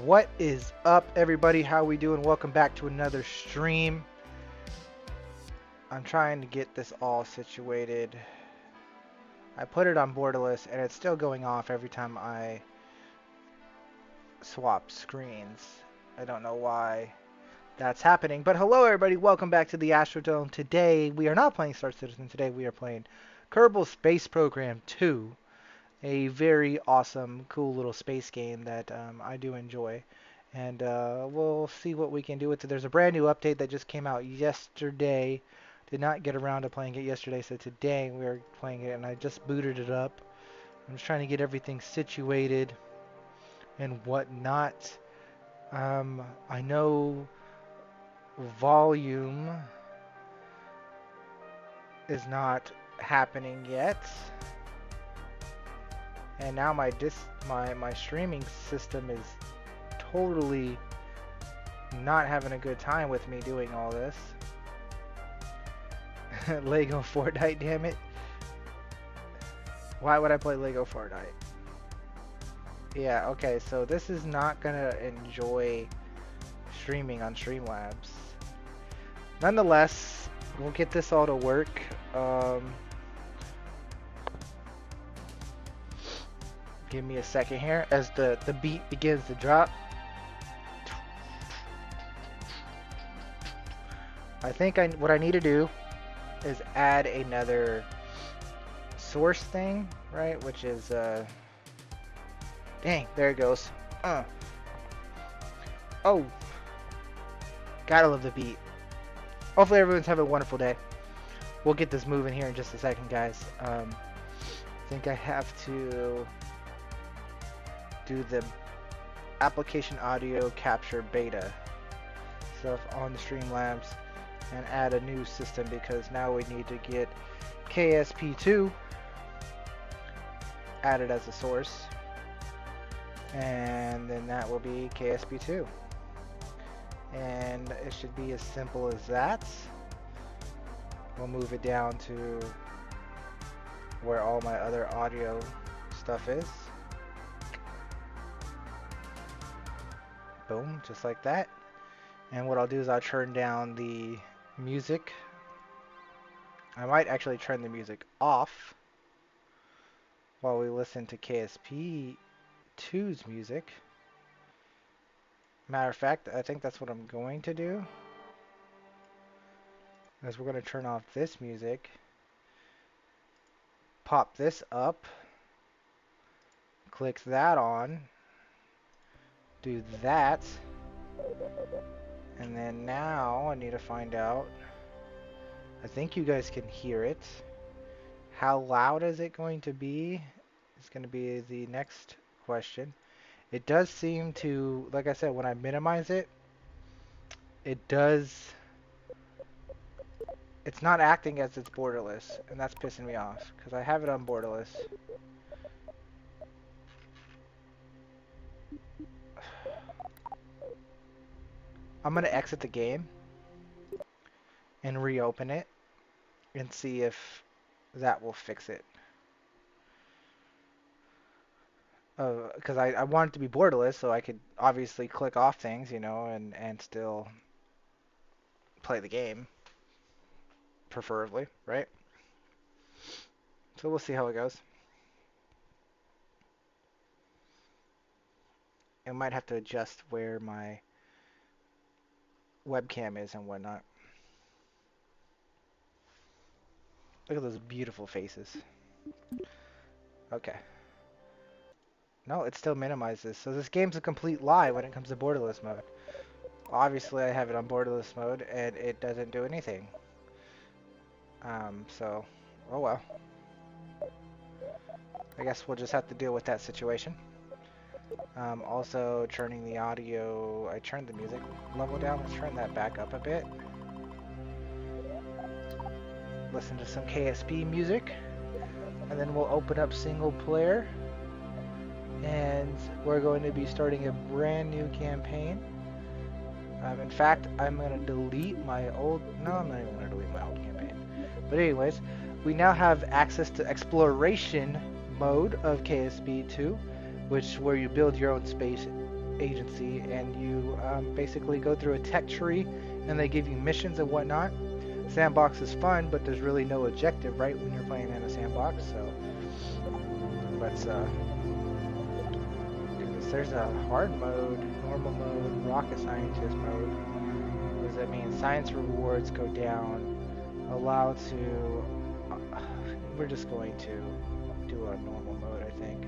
What is up, everybody? How we doing? Welcome back to another stream. I'm trying to get this all situated. I put it on borderless and it's still going off every time I swap screens. I don't know why that's happening, but hello everybody, welcome back to the Astrodome. Today we are not playing Star Citizen. Today we are playing Kerbal Space Program 2, a very awesome, cool little space game that I do enjoy. And we'll see what we can do with it. There's a brand new update that just came out yesterday. Did not get around to playing it yesterday, so today we're playing it, and I just booted it up. I'm just trying to get everything situated and whatnot. I know volume is not happening yet, and now my streaming system is totally not having a good time with me doing all this. Lego Fortnite, damn it. Why would I play Lego Fortnite? Yeah, okay, so this is not gonna enjoy streaming on Streamlabs. Nonetheless, we'll get this all to work. Give me a second here as the beat begins to drop. I think what I need to do is add another source thing, right? Which is, dang, there it goes. Oh, gotta love the beat. Hopefully everyone's having a wonderful day. We'll get this moving here in just a second, guys. I think I have to do the application audio capture beta stuff on the Streamlabs and add a new system, because now we need to get KSP2 added as a source, and then that will be KSP2, and it should be as simple as that. We'll move it down to where all my other audio stuff is. Boom, just like that. And what I'll do is I'll turn down the music. I might actually turn the music off while we listen to KSP2's music. Matter of fact, I think that's what I'm going to do, is we're going to turn off this music, pop this up, click that on, do that, and then now I need to find out, I think you guys can hear it. How loud is it going to be? It's going to be the next question. It does seem to, like I said, when I minimize it, it's not acting as it's borderless, and that's pissing me off, because I have it on borderless. I'm going to exit the game and reopen it and see if that will fix it. Because I want it to be borderless, so I could obviously click off things, you know, and still play the game, preferably, right? So we'll see how it goes. I might have to adjust where my webcam is and whatnot. Look at those beautiful faces. Okay. No, it still minimizes. So this game's a complete lie when it comes to borderless mode. Obviously I have it on borderless mode and it doesn't do anything. So, oh well. I guess we'll just have to deal with that situation. Also turning the audio, I turned the music level down. Let's turn that back up a bit. Listen to some KSP music, and then we'll open up single player, and we're going to be starting a brand new campaign. In fact, I'm going to delete my old, no, I'm not even going to delete my old campaign. But anyways, we now have access to exploration mode of KSP2, which where you build your own space agency, and you basically go through a tech tree, and they give you missions and whatnot. Sandbox is fun, but there's really no objective, right, when you're playing in a sandbox. So let's do this. There's a hard mode, normal mode, rocket scientist mode. What does that mean? Science rewards go down. Allow to. We're just going to do a normal mode, I think.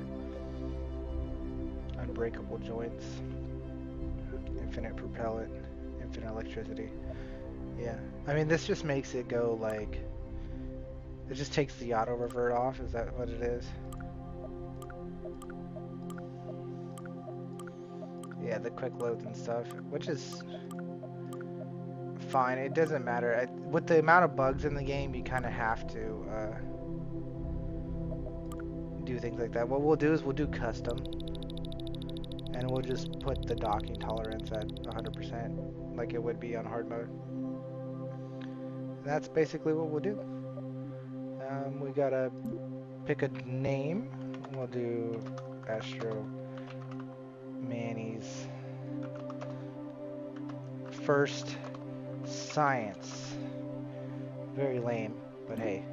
Unbreakable joints, infinite propellant, infinite electricity. Yeah, I mean, this just makes it go like, it just takes the auto revert off. Is that what it is? Yeah, the quick loads and stuff, which is fine. It doesn't matter. With the amount of bugs in the game, you kind of have to do things like that. What we'll do is we'll do custom, and we'll just put the docking tolerance at 100%, like it would be on hard mode. That's basically what we'll do. We gotta pick a name. We'll do Astro Manny's First Science. Very lame, but hey.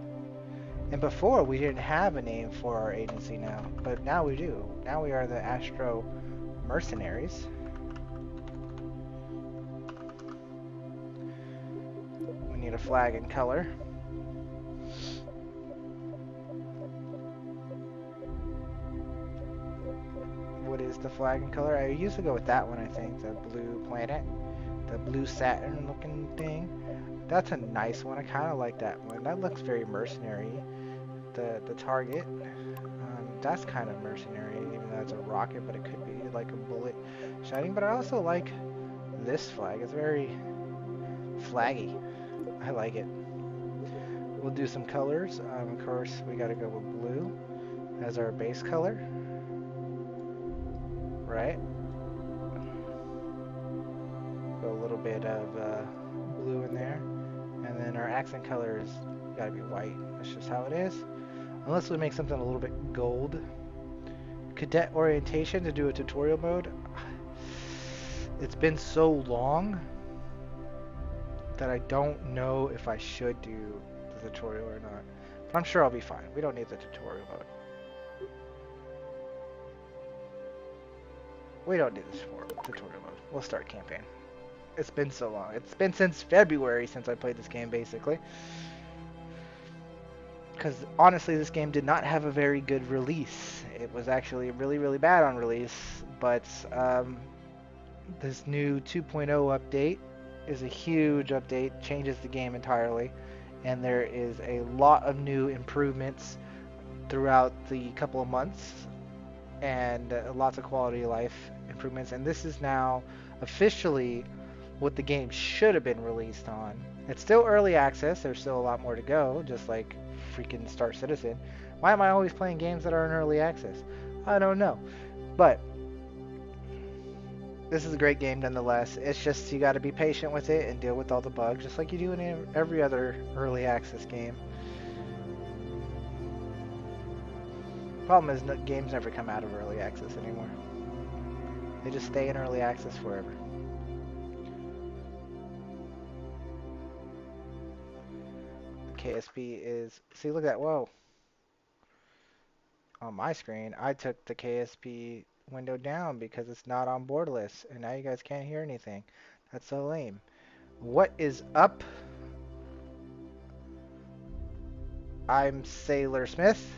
And before, we didn't have a name for our agency now, but now we do. Now we are the Astro Mercenaries. We need a flag and color. What is the flag and color? I used to go with that one, I think. The blue planet. The blue Saturn looking thing. That's a nice one. I kind of like that one. That looks very mercenary. The target. That's kind of mercenary, even though it's a rocket, but it could be like a bullet shining. But I also like this flag. It's very flaggy. I like it. We'll do some colors. Of course, we got to go with blue as our base color. Right? Put a little bit of blue in there. And then our accent color is got to be white. That's just how it is. Unless we make something a little bit gold. Cadet orientation to do a tutorial mode. It's been so long that I don't know if I should do the tutorial or not. But I'm sure I'll be fine. We don't need the tutorial mode. We don't need this for tutorial mode. We'll start campaign. It's been so long. It's been since February since I played this game, basically. Because honestly, this game did not have a very good release. It was actually really, really bad on release. But this new 2.0 update is a huge update, changes the game entirely. And there is a lot of new improvements throughout the couple of months. And lots of quality of life improvements. And this is now officially what the game should have been released on. It's still early access. There's still a lot more to go, just like freaking Star Citizen. Why am I always playing games that are in early access? I don't know. But this is a great game nonetheless. It's just you got to be patient with it and deal with all the bugs, just like you do in every other early access game. Problem is, games never come out of early access anymore. They just stay in early access forever. The KSP is... See, look at that. Whoa. On my screen, I took the KSP window down because it's not on board list. And now you guys can't hear anything. That's so lame. What is up? I'm Sailor Smith.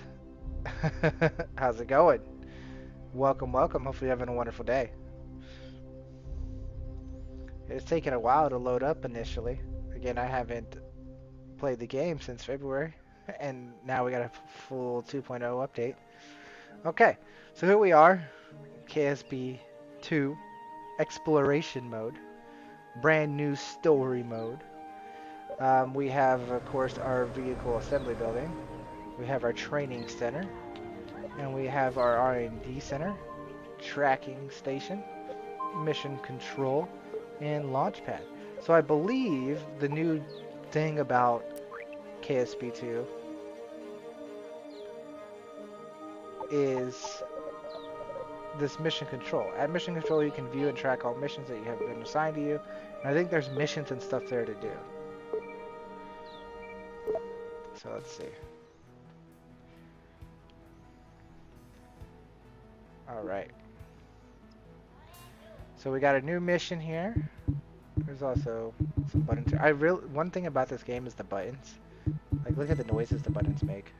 How's it going? Welcome, welcome. Hopefully you're having a wonderful day. It's taken a while to load up initially. Again, I haven't played the game since February, and now we got a full 2.0 update. Okay, so here we are, KSP2 Exploration Mode, brand new story mode. We have, of course, our vehicle assembly building. We have our training center, and we have our R&D center, tracking station, mission control, and launch pad. So I believe the new thing about KSP2 is, this mission control. At mission control, you can view and track all missions that you have been assigned to you. And I think there's missions and stuff there to do. So let's see. Alright. So we got a new mission here. There's also some buttons here. One thing about this game is the buttons. Like, look at the noises the buttons make.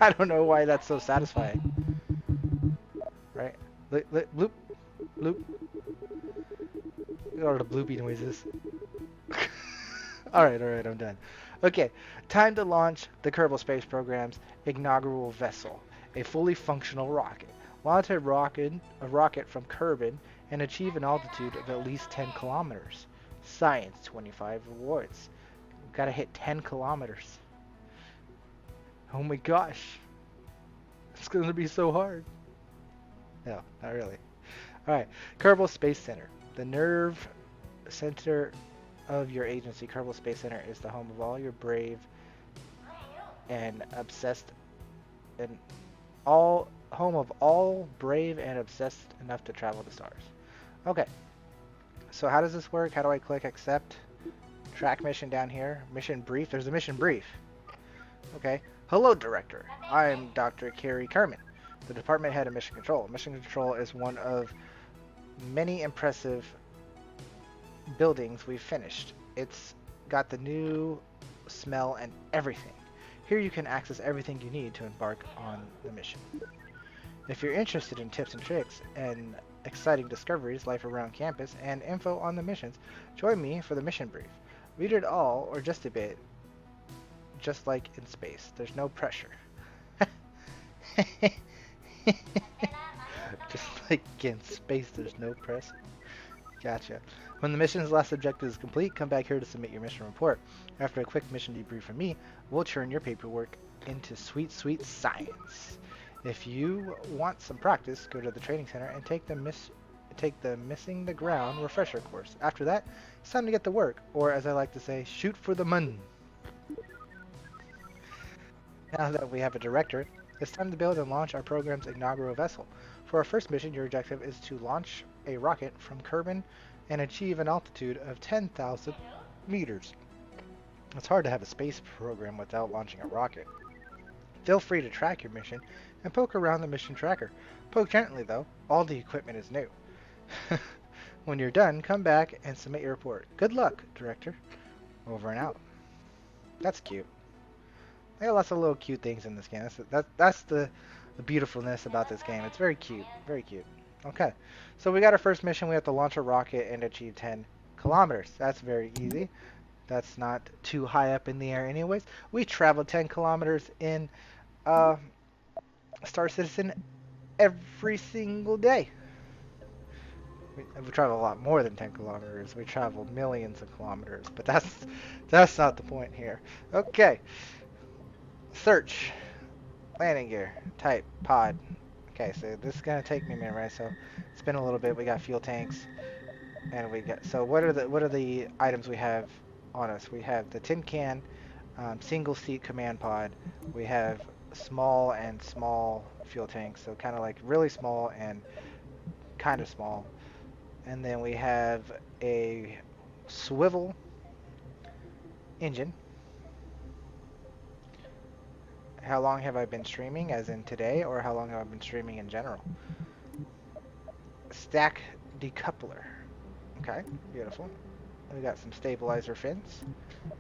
I don't know why that's so satisfying. Right? Bloop. Bloop. Look at all the bloopy noises. Alright, I'm done. Okay, time to launch the Kerbal Space Program's inaugural vessel, a fully functional rocket. Launch a rocket from Kerbin and achieve an altitude of at least 10 kilometers. Science, 25 rewards. We've got to hit 10 kilometers. Oh my gosh. It's going to be so hard. No, not really. Alright, Kerbal Space Center. The nerve center of your agency, Kerbal Space Center, is the home of all your brave and obsessed brave and obsessed enough to travel the stars. Okay, so how does this work? How do I click accept? Track mission down here. Mission brief. There's a mission brief. Okay. Hello, Director. I'm Dr. Carrie Kerman, the department head of Mission Control. Mission Control is one of many impressive buildings we've finished. It's got the new smell and everything. Here you can access everything you need to embark on the mission. If you're interested in tips and tricks and exciting discoveries, life around campus, and info on the missions, join me for the mission brief. Read it all or just a bit, just like in space. There's no pressure. Just like in space, there's no pressure. Gotcha. When the mission's last objective is complete, come back here to submit your mission report. After a quick mission debrief from me, we'll turn your paperwork into sweet, sweet science. If you want some practice, go to the training center and take the Missing the Ground refresher course. After that, it's time to get to work, or as I like to say, shoot for the moon. Now that we have a director, it's time to build and launch our program's inaugural vessel. For our first mission, your objective is to launch a rocket from Kerbin and achieve an altitude of 10,000 meters. It's hard to have a space program without launching a rocket. Feel free to track your mission and poke around the mission tracker. Poke gently though, all the equipment is new. When you're done, come back and submit your report. Good luck, Director. Over and out. That's cute. They got lots of little cute things in this game. That's the beautifulness about this game. It's very cute. Very cute. Okay. So we got our first mission. We have to launch a rocket and achieve 10 kilometers. That's very easy. That's not too high up in the air anyways. We travel 10 kilometers in Star Citizen every single day. We travel a lot more than 10 kilometers. We travel millions of kilometers. But that's not the point here. Okay. Search. Landing gear. Type. Pod. Okay, so this is going to take me a minute, right? So it's been a little bit. We got fuel tanks. And we got... So what are the items we have on us? We have the tin can, single seat command pod. We have small and small fuel tanks. So kind of like really small and kind of small. And then we have a swivel engine. How long have I been streaming, as in today, or how long have I been streaming in general? Stack decoupler. Okay, beautiful. We got some stabilizer fins,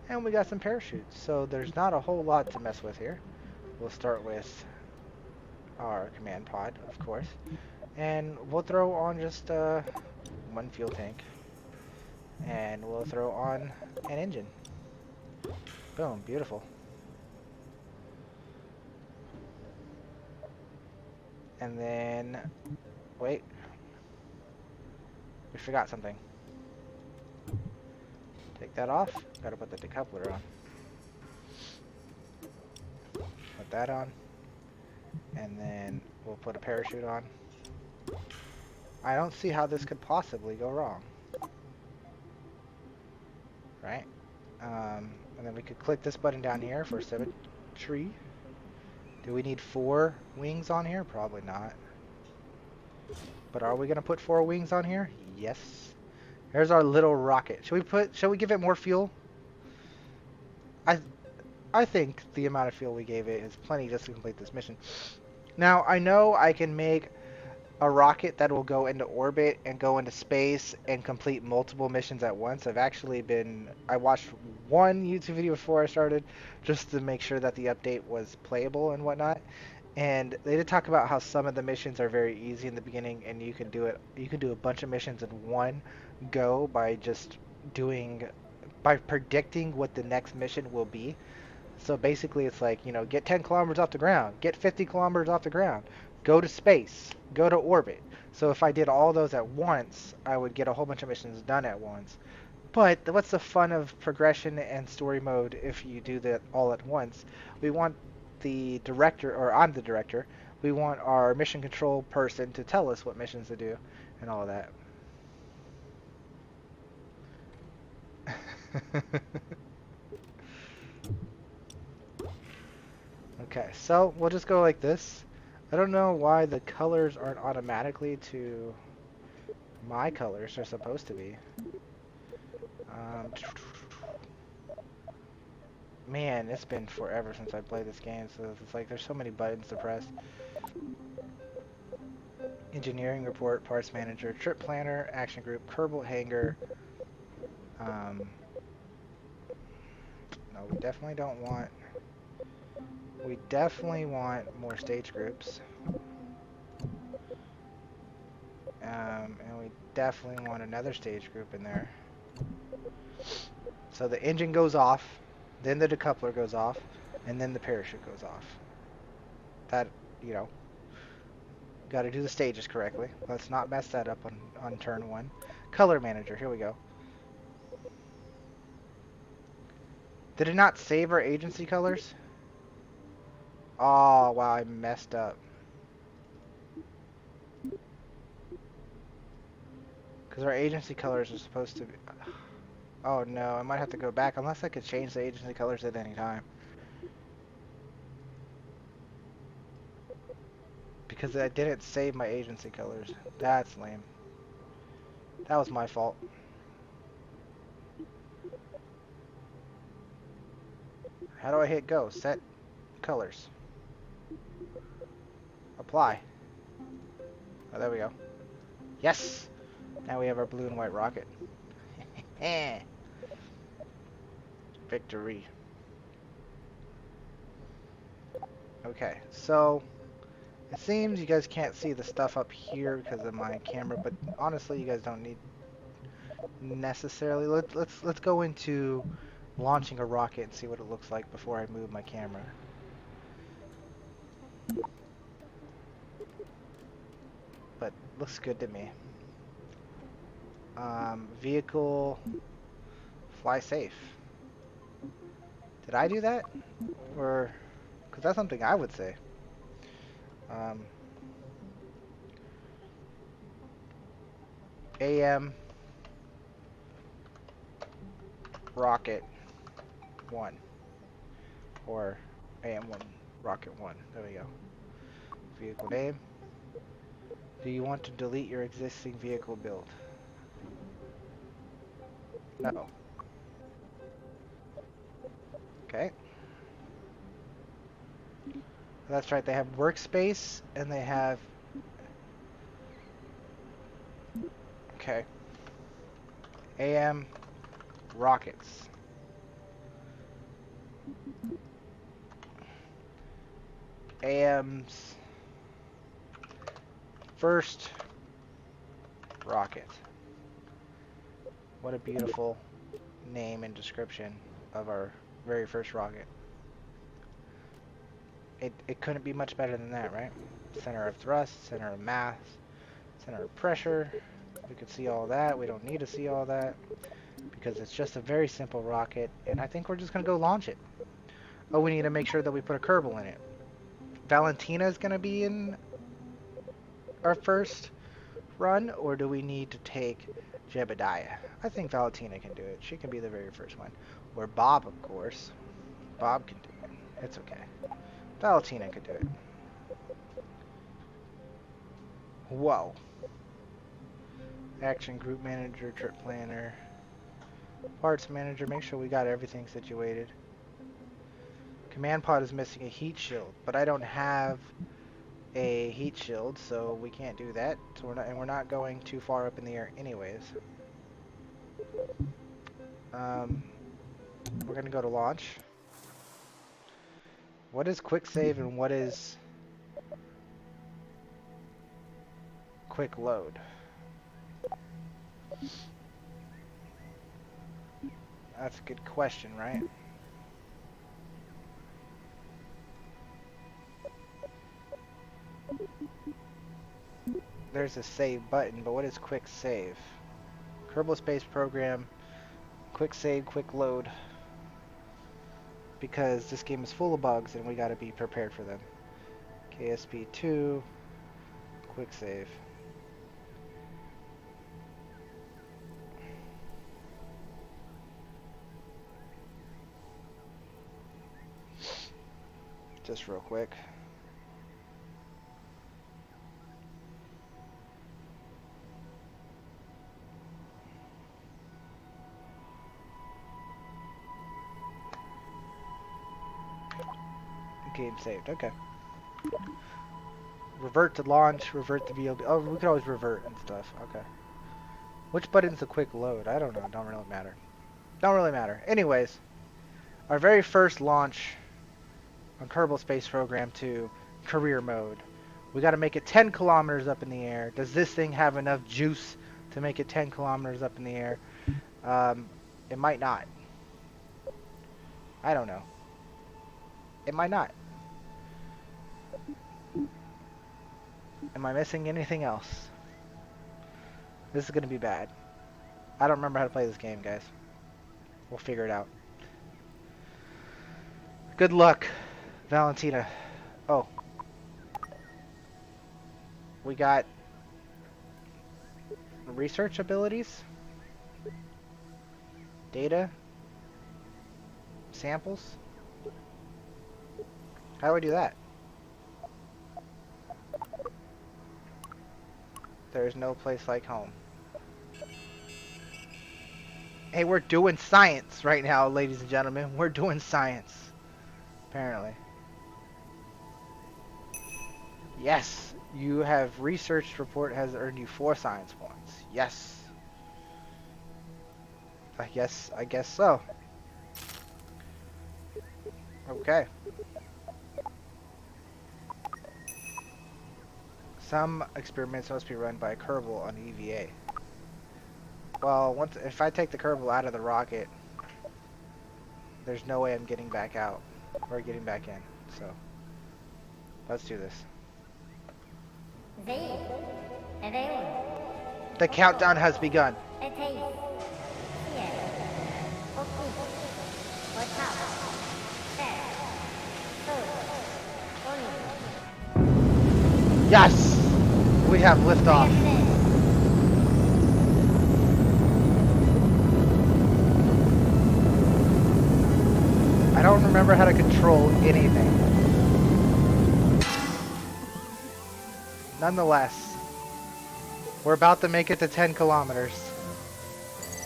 and we got some parachutes. So there's not a whole lot to mess with here. We'll start with our command pod, of course, and we'll throw on just one fuel tank, and we'll throw on an engine. Boom, beautiful. And then, wait, we forgot something. Take that off. Gotta put the decoupler on. Put that on. And then we'll put a parachute on. I don't see how this could possibly go wrong. Right? And then we could click this button down here for symmetry. Do we need 4 wings on here? Probably not. But are we gonna put 4 wings on here? Yes. There's our little rocket. Shall we give it more fuel? I I think the amount of fuel we gave it is plenty just to complete this mission. Now, I know I can make a rocket that will go into orbit and go into space and complete multiple missions at once. I watched one YouTube video before I started just to make sure that the update was playable and whatnot. And they did talk about how some of the missions are very easy in the beginning and you can do a bunch of missions in one go by predicting what the next mission will be. So basically it's like, get 10 kilometers off the ground, get 50 kilometers off the ground, go to space, go to orbit. So if I did all those at once, I would get a whole bunch of missions done at once. But what's the fun of progression and story mode if you do that all at once? We want the director, or I'm the director, we want our mission control person to tell us what missions to do and all of that. Okay, so we'll just go like this. I don't know why the colors aren't automatically to my colors. They're supposed to be. Man, it's been forever since I played this game, so it's like there's so many buttons to press. Engineering report, parts manager, trip planner, action group, Kerbal hangar. No, we definitely don't want... We definitely want more stage groups. And we definitely want another stage group in there. So the engine goes off, then the decoupler goes off, and then the parachute goes off. That, got to do the stages correctly. Let's not mess that up on turn 1. Color manager, here we go. Did it not save our agency colors? Oh, wow, I messed up. Because our agency colors are supposed to be... Oh no, I might have to go back unless I could change the agency colors at any time. Because I didn't save my agency colors. That's lame. That was my fault. How do I hit go? Set colors. Apply. Oh, there we go. Yes! Now we have our blue and white rocket. Victory. Okay, so it seems you guys can't see the stuff up here because of my camera, but honestly, you guys don't need necessarily. Let's go into launching a rocket and see what it looks like before I move my camera. But looks good to me. Vehicle, fly safe. Did I do that? Or, because that's something I would say. AM rocket 1. Or AM1 rocket 1. There we go. Vehicle name. Do you want to delete your existing vehicle build? No. Okay. That's right, they have workspace and they have... Okay. AM rockets. AM's first rocket. What a beautiful name and description of our very first rocket. It couldn't be much better than that, right? Center of thrust, center of mass, center of pressure. We could see all that. We don't need to see all that because it's just a very simple rocket, and I think we're just going to go launch it. Oh, we need to make sure that we put a Kerbal in it. Valentina is going to be in our first run, or do we need to take Jebediah? I think Valentina can do it. She can be the very first one. Or Bob, of course. Bob can do it. It's okay. Valentina could do it. Whoa. Action group manager, trip planner, parts manager. Make sure we got everything situated. Command pod is missing a heat shield, but I don't have a heat shield, so we can't do that. So we're not going too far up in the air, anyways. We're gonna go to launch. What is quick save and what is quick load? That's a good question, right? There's a save button, but what is quick save? Kerbal Space Program, quick save, quick load. Because this game is full of bugs and we gotta be prepared for them. KSP2, quick save. Just real quick. Game saved, okay. Revert to launch, revert to VLB. Oh, we can always revert and stuff, okay. Which button's the quick load? I don't know, don't really matter. Don't really matter. Anyways, our very first launch on Kerbal Space Program 2, career mode. We gotta make it 10 kilometers up in the air. Does this thing have enough juice to make it 10 kilometers up in the air? It might not. I don't know. It might not. Am I missing anything else? This is gonna be bad. I don't remember how to play this game, guys. We'll figure it out. Good luck, Valentina. Oh. We got research abilities, data, samples. How do I do that? There's no place like home. Hey, we're doing science right now, ladies and gentlemen. We're doing science. Apparently. Yes, you have researched report has earned you 4 science points. Yes. I guess so. Okay. Some experiments must be run by a Kerbal on EVA. Well, if I take the Kerbal out of the rocket, there's no way I'm getting back out or getting back in. So let's do this. The countdown has begun. Yes! We have liftoff. I don't remember how to control anything. Nonetheless, we're about to make it to 10 kilometers.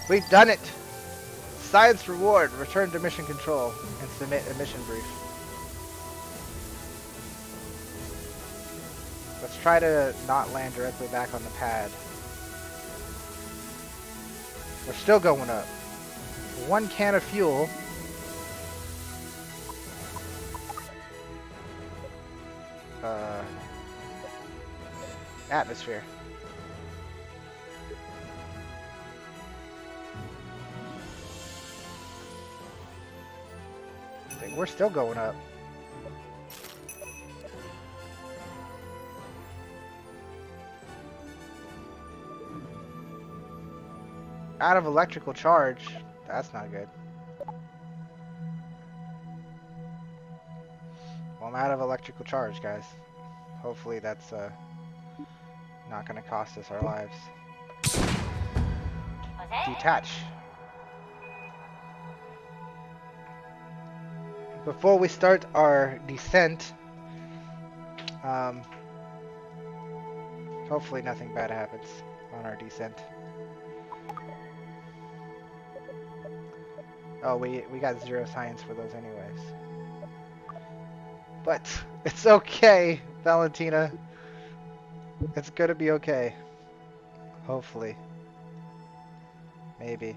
We've done it! Science reward. Return to mission control and submit a mission brief. Let's try to not land directly back on the pad. We're still going up. 1 can of fuel. Atmosphere. We're still going up. Out of electrical charge. That's not good. Well, I'm out of electrical charge, guys. Hopefully that's not going to cost us our lives. Detach. Before we start our descent Um, hopefully nothing bad happens on our descent. Oh, we got 0 science for those anyways. But it's okay, Valentina. It's gonna be okay. Hopefully. Maybe.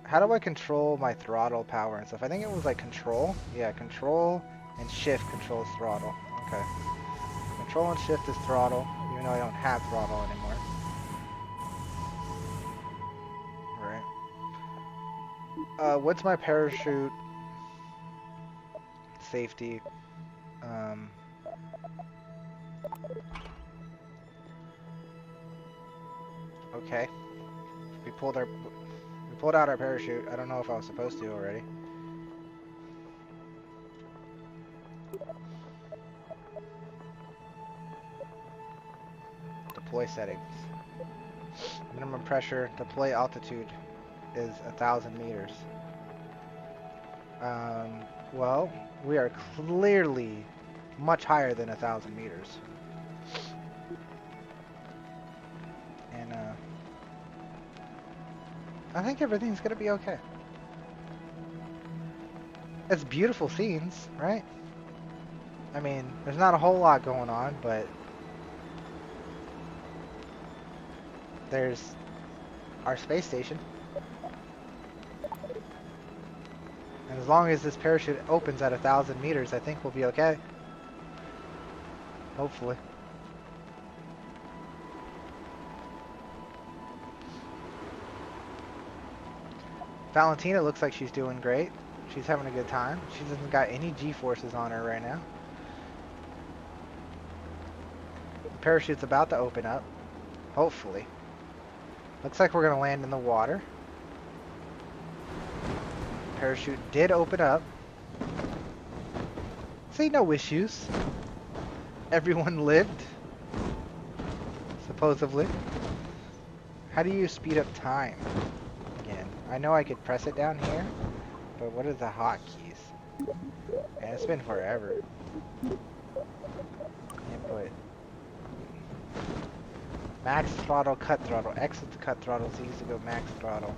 How do I control my throttle power and stuff? I think it was like control. Yeah, control and shift controls throttle. Okay. Control and shift is throttle, even though I don't have throttle anymore. Alright. What's my parachute? Safety. Okay. We pulled out our parachute. I don't know if I was supposed to already. Deploy settings. Minimum pressure, deploy altitude is 1,000 meters. Well, we are clearly much higher than 1,000 meters. And, I think everything's gonna be okay. It's beautiful scenes, right? I mean, there's not a whole lot going on, but there's our space station. And as long as this parachute opens at 1,000 meters, I think we'll be okay. Hopefully. Valentina looks like she's doing great. She's having a good time. She doesn't got any G-forces on her right now. The parachute's about to open up. Hopefully. Looks like we're going to land in the water. Parachute did open up. See, no issues. Everyone lived. Supposedly. How do you speed up time? Again, I know I could press it down here, but what are the hotkeys? Man, it's been forever. Input. Max throttle, cut throttle. Exit the cut throttle, so you used to go max throttle.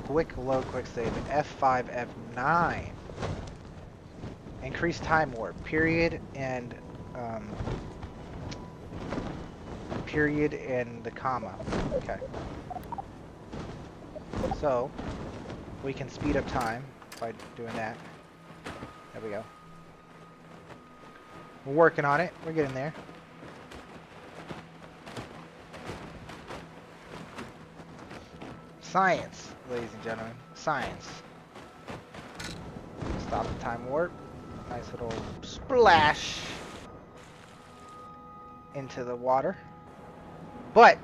Quick load, quick save. F5, F9. Increase time warp. Period and period and the comma. Okay. So we can speed up time by doing that. There we go. We're working on it. We're getting there. Science, ladies and gentlemen. Science. Stop the time warp. Nice little splash into the water. But,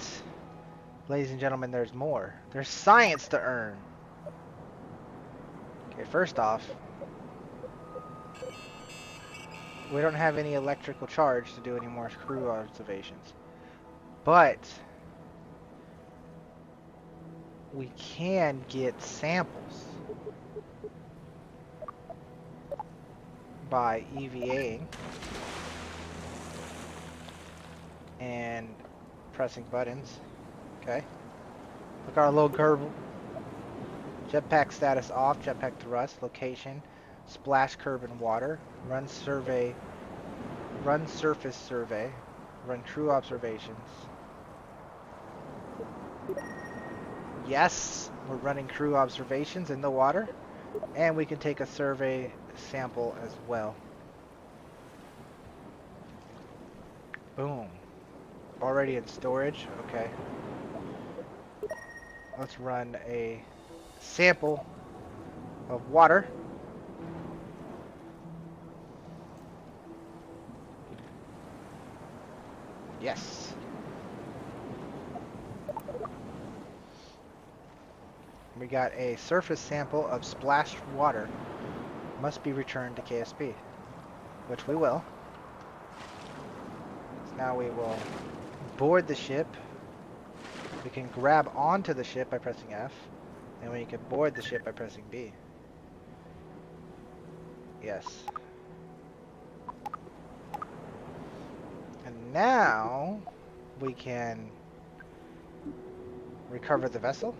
ladies and gentlemen, there's more. There's science to earn. Okay, first off, we don't have any electrical charge to do any more crew observations. But we can get samples by EVAing and pressing buttons. Okay. Look at our little Kerbal. Jetpack status off, jetpack thrust, location, splash curb in water, run survey, run surface survey, run crew observations. Yes, we're running crew observations in the water, and we can take a survey sample as well. Boom. Already in storage. Okay. Let's run a sample of water. Yes. We got a surface sample of splashed water. Must be returned to KSP, which we will. So now we will board the ship. We can grab onto the ship by pressing F, and we can board the ship by pressing B. Yes. And now we can recover the vessel.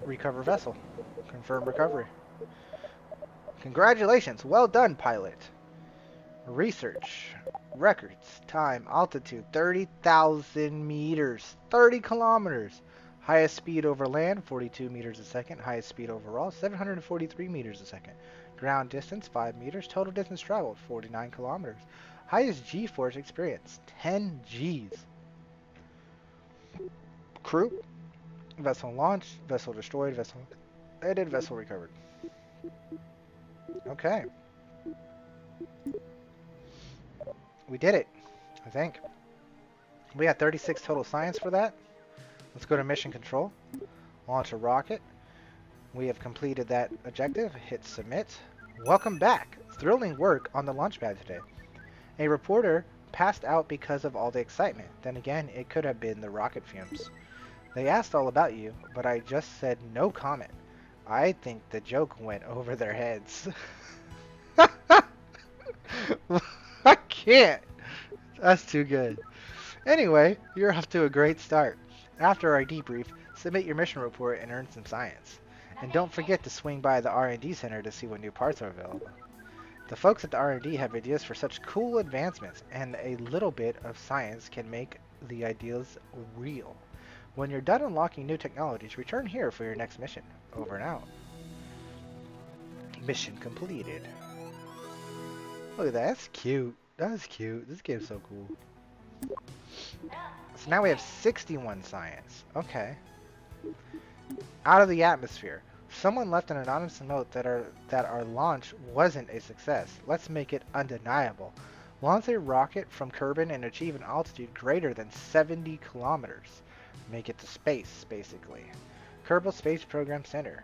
Recover vessel. Confirm recovery. Congratulations. Well done, pilot. Research. Records. Time. Altitude. 30,000 meters. 30 kilometers. Highest speed over land, 42 meters a second. Highest speed overall, 743 meters a second. Ground distance, 5 meters. Total distance traveled, 49 kilometers. Highest G-force experience, 10 Gs. Crew. Vessel launched. Vessel destroyed. Vessel edited. Vessel recovered. Okay. We did it, I think. We got 36 total science for that. Let's go to mission control. Launch a rocket. We have completed that objective. Hit submit. Welcome back. Thrilling work on the launch pad today. A reporter passed out because of all the excitement. Then again, it could have been the rocket fumes. They asked all about you, but I just said no comment. I think the joke went over their heads. I can't. That's too good. Anyway, you're off to a great start. After our debrief, submit your mission report and earn some science. And don't forget to swing by the R&D center to see what new parts are available. The folks at the R&D have ideas for such cool advancements, and a little bit of science can make the ideas real. When you're done unlocking new technologies, return here for your next mission. Over and out. Mission completed. Look at that. That's cute. That's cute. This game's so cool. So now we have 61 science. Okay. Out of the atmosphere. Someone left an anonymous note that our launch wasn't a success. Let's make it undeniable. Launch a rocket from Kerbin and achieve an altitude greater than 70 kilometers. Make it to space, basically. Kerbal Space Program Center.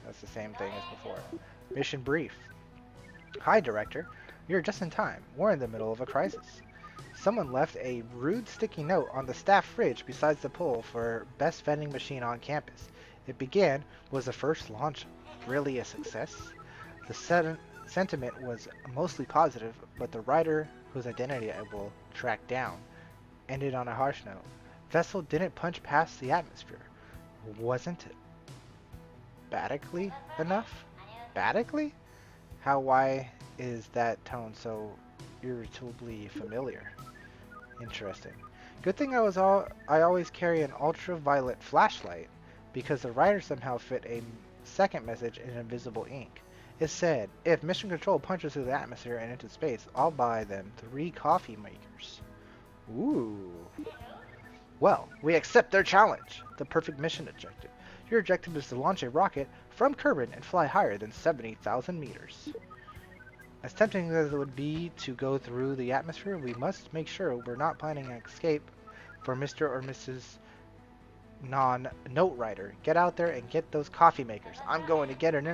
That's the same thing as before. Mission brief. Hi, Director. You're just in time. We're in the middle of a crisis. Someone left a rude sticky note on the staff fridge besides the poll for best vending machine on campus. It began, was the first launch really a success? The sentiment was mostly positive, but the writer, whose identity I will track down, ended on a harsh note. Vessel didn't punch past the atmosphere. Wasn't badically enough? Badically? Why is that tone so irritably familiar? Interesting. Good thing I always carry an ultraviolet flashlight, because the writer somehow fit a second message in invisible ink. It said, if Mission Control punches through the atmosphere and into space, I'll buy them 3 coffee makers. Ooh. Well, we accept their challenge. The perfect mission objective. Your objective is to launch a rocket from Kerbin and fly higher than 70,000 meters. As tempting as it would be to go through the atmosphere, we must make sure we're not planning an escape for Mr. or Mrs. Non-note writer. Get out there and get those coffee makers. I'm going to get an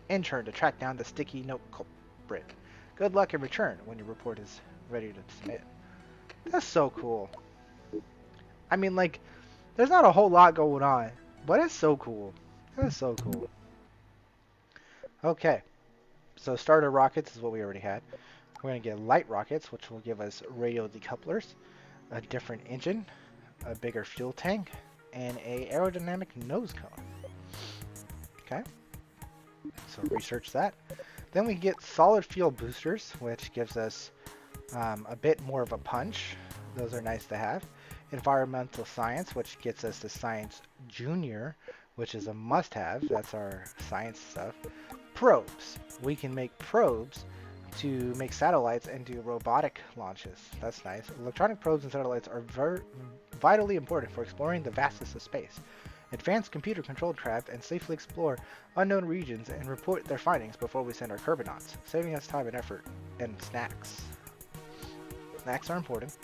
intern to track down the sticky note culprit. Good luck in return when your report is ready to submit. That's so cool. I mean, like, there's not a whole lot going on, but it's so cool. That's so cool. Okay. So starter rockets is what we already had. We're going to get light rockets, which will give us radio decouplers, a different engine, a bigger fuel tank, and a aerodynamic nose cone. Okay. So research that. Then we get solid fuel boosters, which gives us a bit more of a punch. Those are nice to have. Environmental science, which gets us the Science Junior, which is a must-have. That's our science stuff. Probes. We can make probes to make satellites and do robotic launches. That's nice. Electronic probes and satellites are vitally important for exploring the vastness of space. Advanced computer-controlled craft and safely explore unknown regions and report their findings before we send our Kerbinauts, saving us time and effort and snacks. Snacks are important.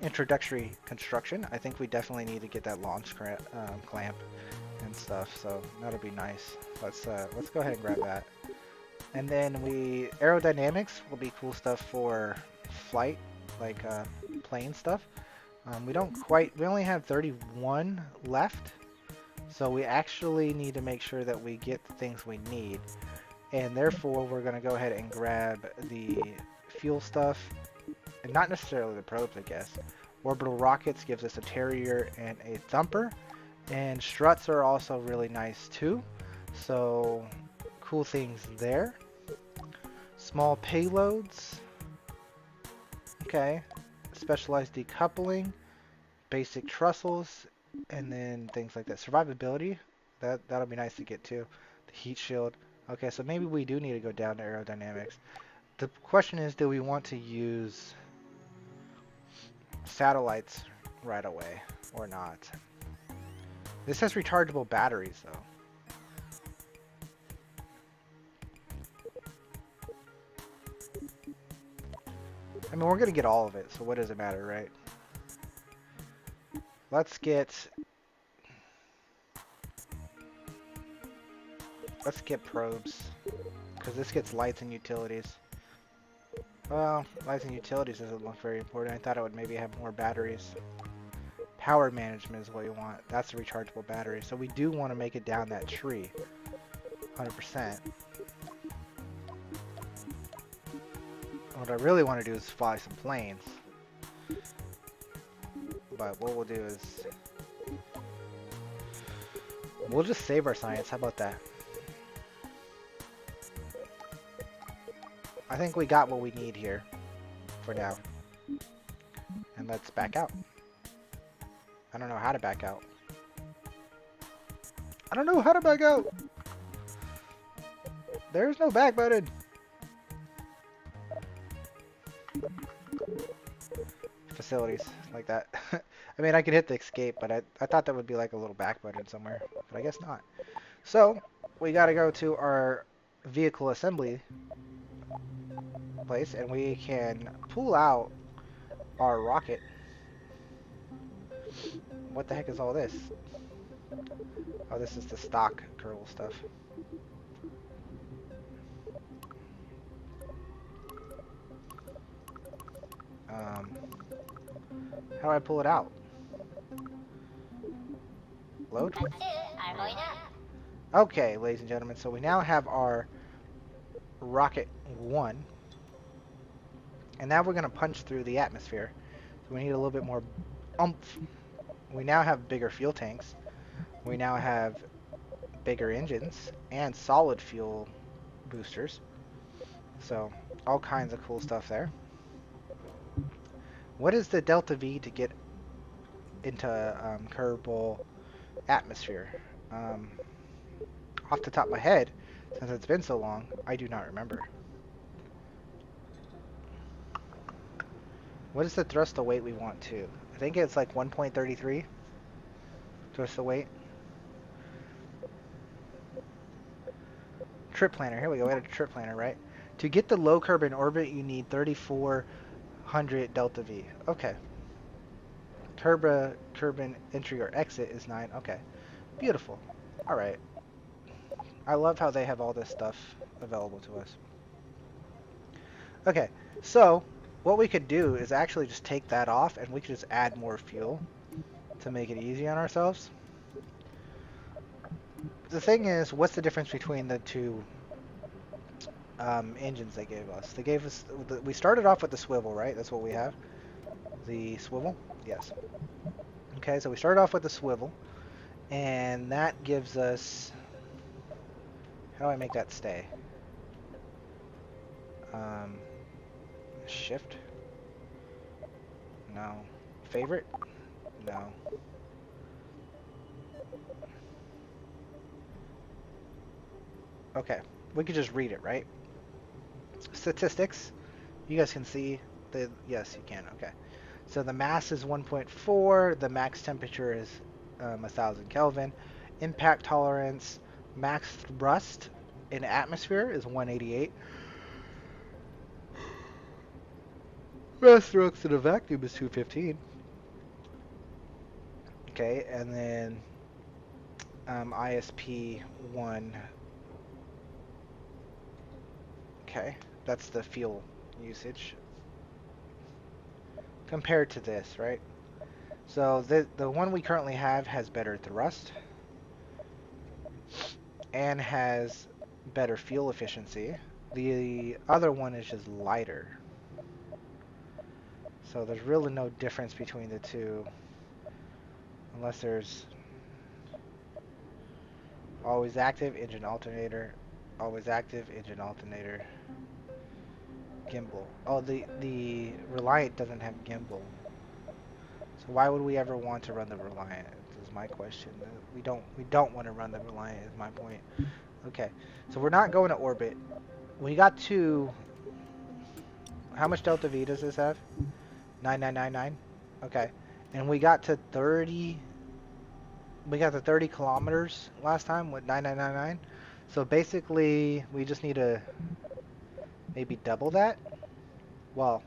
Introductory construction. I think we definitely need to get that launch clamp and stuff, so that'll be nice. Let's go ahead and grab that. And then aerodynamics will be cool stuff for flight, like plane stuff. We only have 31 left, so we actually need to make sure that we get the things we need. And therefore, we're going to go ahead and grab the fuel stuff, and not necessarily the probes, I guess. Orbital rockets gives us a Terrier and a Thumper, and struts are also really nice too. So, cool things there. Small payloads. Okay. Specialized decoupling, basic trussels, and then things like that. Survivability, that'll be nice to get too. The heat shield. Okay, so maybe we do need to go down to aerodynamics. The question is, do we want to use satellites right away or not? This has rechargeable batteries though. I mean, we're gonna get all of it, so what does it matter, right? Let's get probes, because this gets lights and utilities. Well, lights and utilities doesn't look very important. I thought it would maybe have more batteries. Power management is what you want. That's a rechargeable battery. So we do want to make it down that tree. 100%. What I really want to do is fly some planes. But what we'll do is we'll just save our science. How about that? I think we got what we need here for now. And let's back out. I don't know how to back out. I don't know how to back out. There's no back button. Facilities, like that. I mean, I could hit the escape, but I thought that would be like a little back button somewhere, but I guess not. So, we gotta go to our vehicle assembly place, and we can pull out our rocket. What the heck is all this? Oh, this is the stock Kerbal stuff. How do I pull it out? Load? Okay, ladies and gentlemen, so we now have our Rocket 1. And now we're going to punch through the atmosphere. So we need a little bit more oomph. We now have bigger fuel tanks. We now have bigger engines and solid fuel boosters. So, all kinds of cool stuff there. What is the delta V to get into Kerbal atmosphere? Off the top of my head, since it's been so long, I do not remember. What is the thrust to weight we want to? I think it's like 1.33 thrust to weight. Trip planner. Here we go. We had a trip planner, right? To get the low curb in orbit, you need 3,400 delta V. Okay. Curb in entry or exit is 9. Okay. Beautiful. All right. I love how they have all this stuff available to us. Okay. So, what we could do is actually just take that off, and we could just add more fuel to make it easy on ourselves. The thing is, what's the difference between the two engines they gave us? They gave us, we started off with the swivel, right? That's what we have. The swivel? Yes. Okay, so we started off with the swivel, and that gives us, how do I make that stay? Shift? No. Favorite? No. Okay, we could just read it, right? Statistics. You guys can see the, yes, you can, okay. So the mass is 1.4, the max temperature is 1000 Kelvin. Impact tolerance, max thrust in atmosphere is 188. Mass thrust in a vacuum is 215. Okay, and then ISP1. Okay, that's the fuel usage. Compared to this, right? So the one we currently have has better thrust and has better fuel efficiency. The other one is just lighter. So there's really no difference between the two, unless there's always active engine alternator, always active engine alternator, gimbal. Oh, the Reliant doesn't have gimbal. So why would we ever want to run the Reliant? Is my question. We don't want to run the Reliant. Is my point. Okay, so we're not going to orbit. We got to. How much delta V does this have? 9999. Okay, and we got to 30. We got to 30 kilometers last time with 9999. So basically, we just need to maybe double that. Well,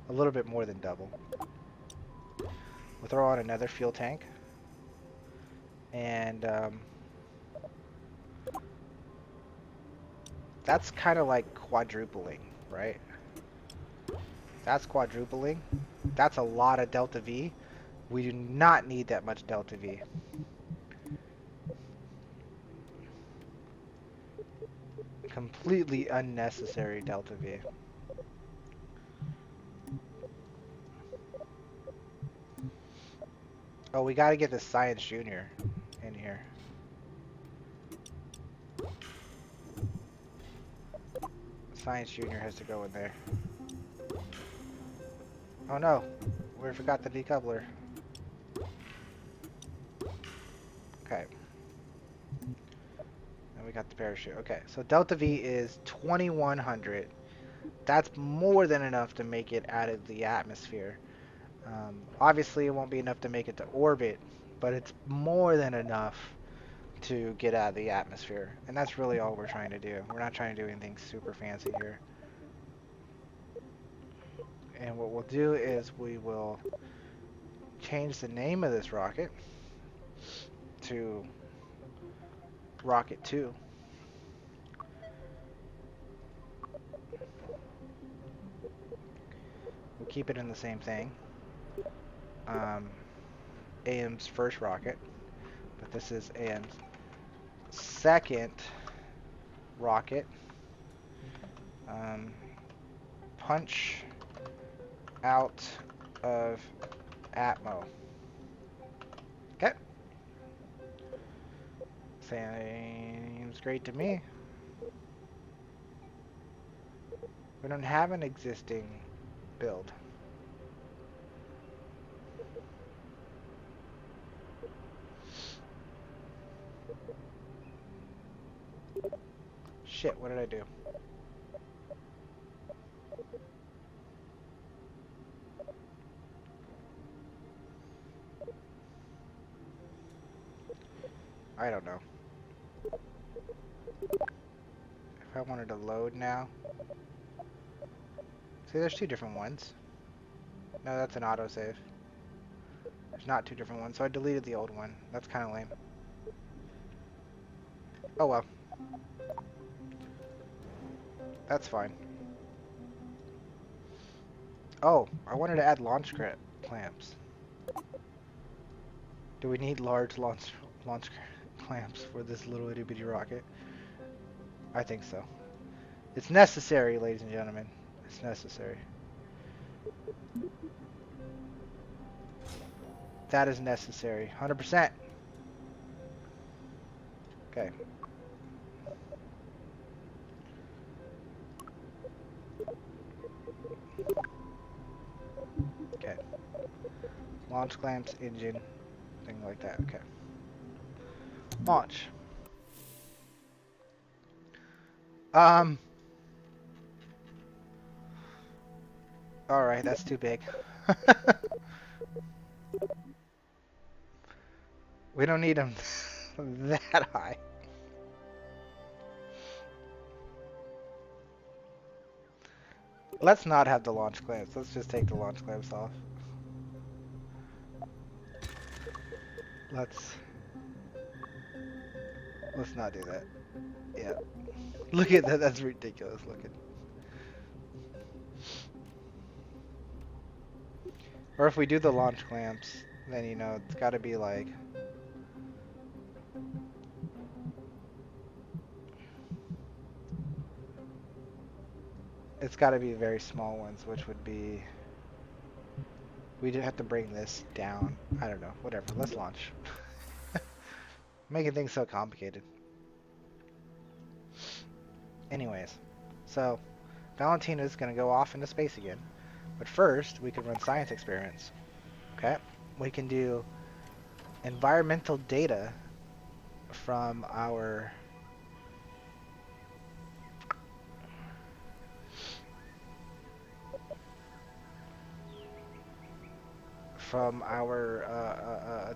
a little bit more than double. We'll throw on another fuel tank. And that's kind of like quadrupling, right? That's quadrupling. That's a lot of delta V. We do not need that much delta V. Completely unnecessary delta V. Oh, we gotta get the Science Junior in here. Science Junior has to go in there. Oh no, we forgot the decoupler. Okay. And we got the parachute. Okay, so delta V is 2100. That's more than enough to make it out of the atmosphere. Obviously, it won't be enough to make it to orbit, but it's more than enough to get out of the atmosphere. And that's really all we're trying to do. We're not trying to do anything super fancy here. And what we'll do is we will change the name of this rocket to Rocket 2. We'll keep it in the same thing. AM's first rocket, but this is AM's second rocket. Punch out of Atmo. Okay. Seems great to me. We don't have an existing build. Shit, what did I do? I don't know. If I wanted to load now. See, there's two different ones. No, that's an autosave. There's not two different ones, so I deleted the old one. That's kind of lame. Oh well. That's fine. Oh, I wanted to add launch clamps. Do we need large launch clamps for this little itty bitty rocket? I think so. It's necessary, ladies and gentlemen. It's necessary. That is necessary. 100%. Okay. Okay. Launch clamps, engine, thing like that. Okay. Launch. Alright, that's too big. We don't need them that high. Let's not have the launch clamps. Let's just take the launch clamps off. Let's not do that. Yeah. Look at that. That's ridiculous looking. Or if we do the launch clamps, then you know it's got to be like it's got to be very small ones, which would be we did have to bring this down. I don't know. Whatever. Let's launch. Making things so complicated. Anyways, so Valentina's gonna go off into space again, but first we can run science experiments. Okay, we can do environmental data from our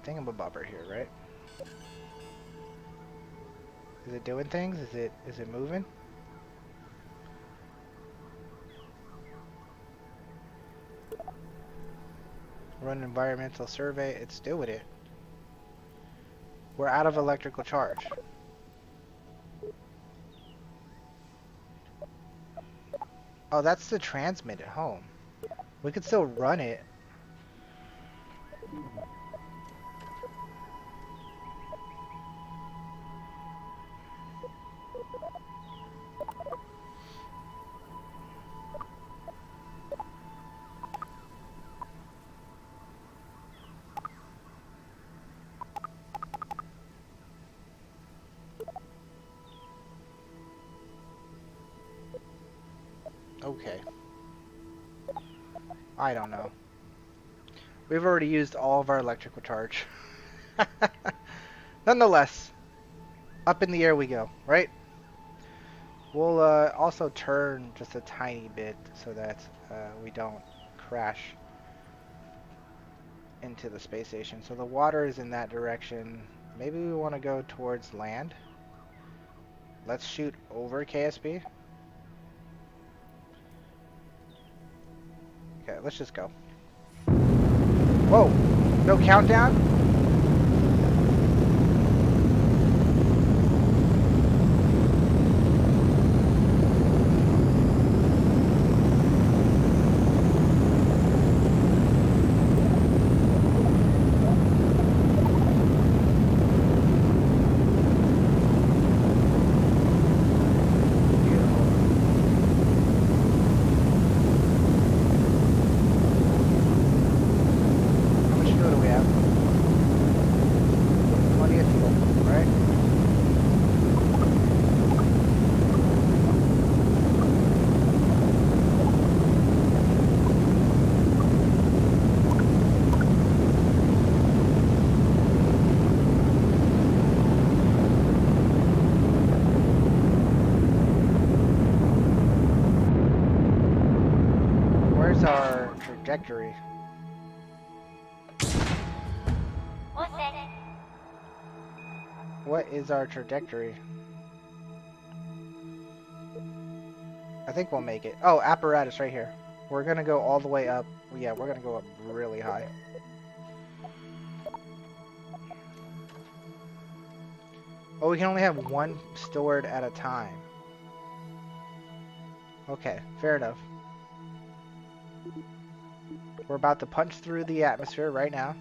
thingamabobber here, right? Is it doing things? Is it moving? Run environmental survey. It's doing it. We're out of electrical charge. Oh, that's the transmit at home. We could still run it. Okay. I don't know. We've already used all of our electrical charge. Nonetheless, up in the air we go, right? We'll also turn just a tiny bit so that we don't crash into the space station. So the water is in that direction. Maybe we want to go towards land. Let's shoot over KSP. Okay, let's just go. Whoa! No countdown? Our trajectory. What is our trajectory? I think we'll make it. Oh, apparatus right here. We're gonna go all the way up. Yeah, we're gonna go up really high. Oh, we can only have one stored at a time. Okay, fair enough. We're about to punch through the atmosphere right now.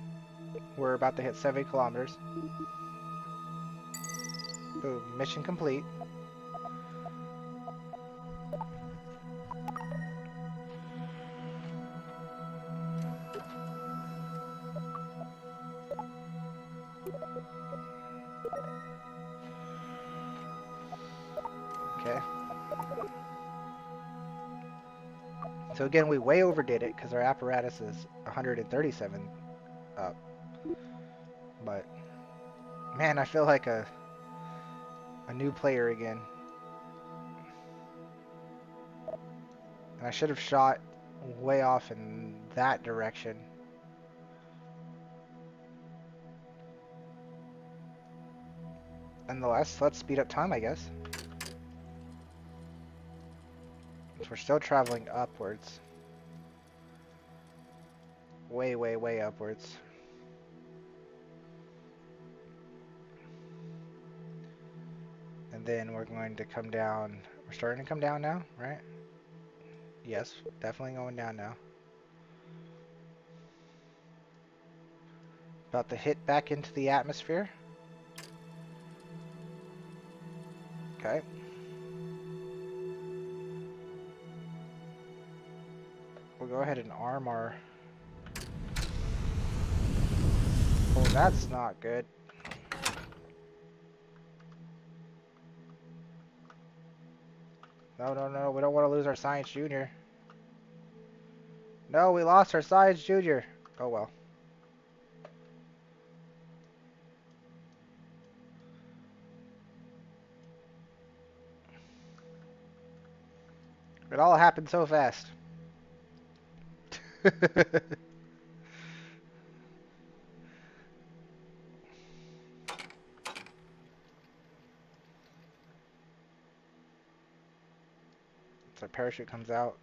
We're about to hit 7 kilometers. Boom, mission complete. Okay. So again, we way overdid it because our apparatus is 137 up. But man, I feel like a new player again. And I should have shot way off in that direction. Nonetheless, let's speed up time, I guess. We're still traveling upwards. Way, way, way upwards. And then we're going to come down. We're starting to come down now, right? Yes, definitely going down now. About to hit back into the atmosphere. Okay. We'll go ahead and arm our... Oh, that's not good. No, no, no. We don't want to lose our Science Junior. No, we lost our Science Junior. Oh, well. It all happened so fast. It's our parachute comes out.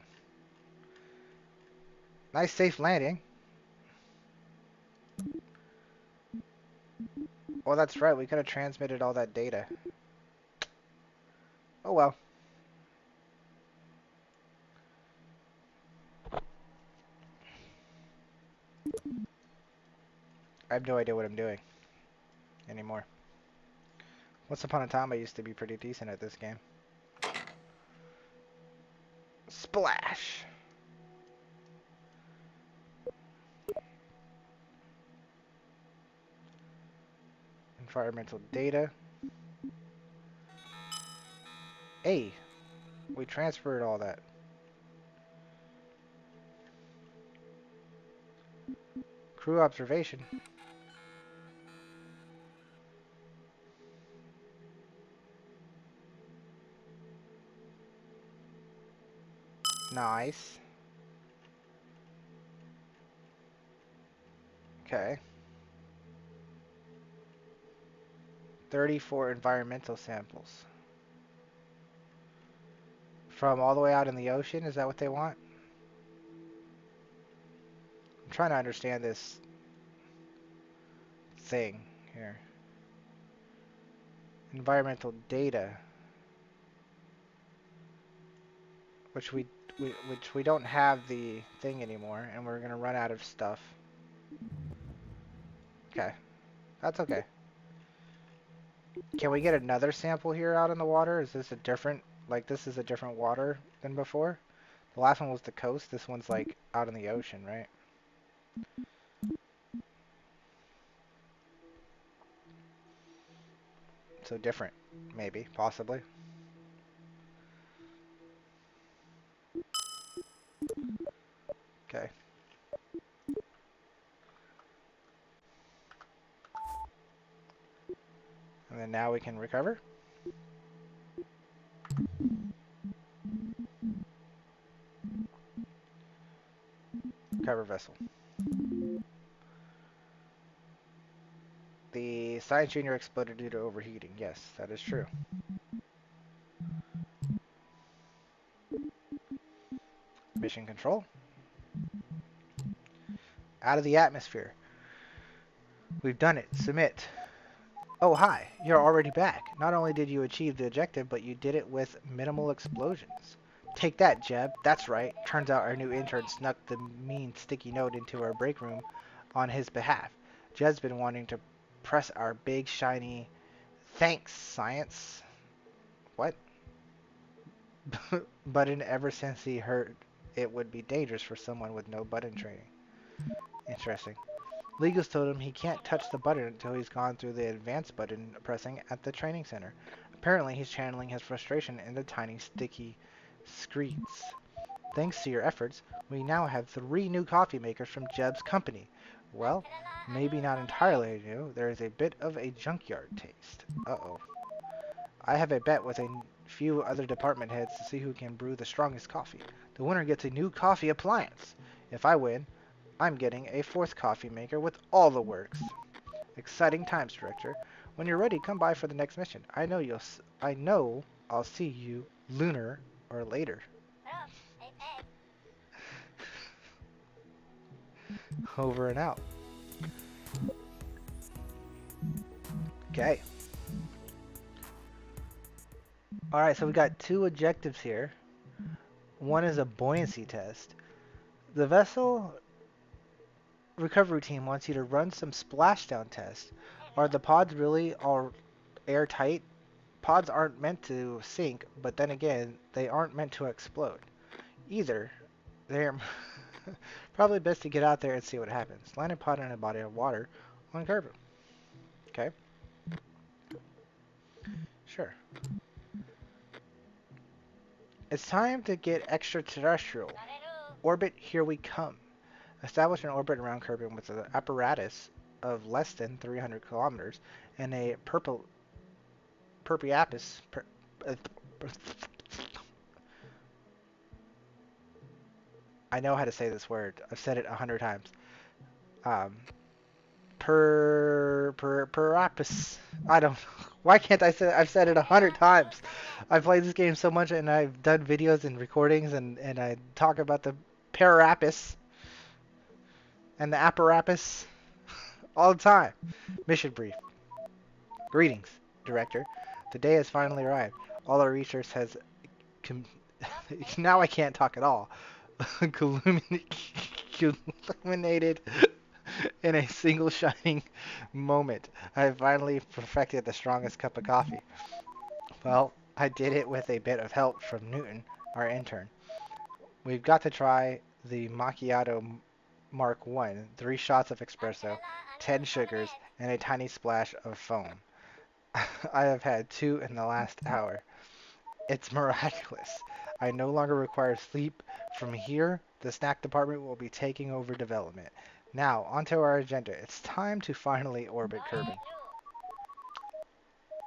Nice safe landing. Oh, that's right. We could have transmitted all that data. Oh, well. I have no idea what I'm doing anymore. Once upon a time, I used to be pretty decent at this game. Splash! Environmental data. Hey, we transferred all that. Crew observation. Nice. Okay. 34 environmental samples. From all the way out in the ocean? Is that what they want? I'm trying to understand this thing here. Environmental data. Which we don't have the thing anymore, and we're gonna run out of stuff. Okay. That's okay. Can we get another sample here out in the water? Is this a different, like this is a different water than before? The last one was the coast. This one's like out in the ocean, right? So different, maybe, possibly. Okay. And then now we can recover. Recover vessel. The Science Junior exploded due to overheating. Yes, that is true. Mission control. Out of the atmosphere. We've done it. Submit. Oh, hi. You're already back. Not only did you achieve the objective, but you did it with minimal explosions. Take that, Jeb. That's right. Turns out our new intern snuck the mean sticky note into our break room on his behalf. Jeb's been wanting to press our big, shiny thanks, science. What? Button ever since he heard it would be dangerous for someone with no button training. Interesting. Legals told him he can't touch the button until he's gone through the advanced button pressing at the training center. Apparently, he's channeling his frustration into tiny, sticky screeds. Thanks to your efforts, we now have 3 new coffee makers from Jeb's company. Well, maybe not entirely new. There is a bit of a junkyard taste. Uh-oh. I have a bet with a few other department heads to see who can brew the strongest coffee. The winner gets a new coffee appliance. If I win, I'm getting a 4th coffee maker with all the works. Exciting times, Director. When you're ready, come by for the next mission. I know I'll see you lunar or later. Over and out. Okay. Alright, so we got 2 objectives here. One is a buoyancy test. The vessel recovery team wants you to run some splashdown tests. Are the pods really all airtight? Pods aren't meant to sink, but then again, they aren't meant to explode either. They're probably best to get out there and see what happens. Land a pod in a body of water on Kerbin. Okay, sure. It's time to get extraterrestrial. Orbit, here we come. Establish an orbit around Kerbin with an apparatus of less than 300 kilometers and a perpiapus. Uh, I know how to say this word. I've said it 100 times. Um, perapus. I don't. Why can't I say? I've said it 100 times. I've played this game so much, and I've done videos and recordings, and I talk about the parapus and the apparatus all the time. Mission brief. Greetings, Director. The day has finally arrived. All our research has now I can't talk at all. Culminated in a single shining moment. I have finally perfected the strongest cup of coffee. Well, I did it with a bit of help from Newton, our intern. We've got to try the macchiato Mark 1, 3 shots of espresso, 10 sugars, and a tiny splash of foam. I have had 2 in the last hour. It's miraculous. I no longer require sleep. From here, the snack department will be taking over development. Now, onto our agenda. It's time to finally orbit Kerbin.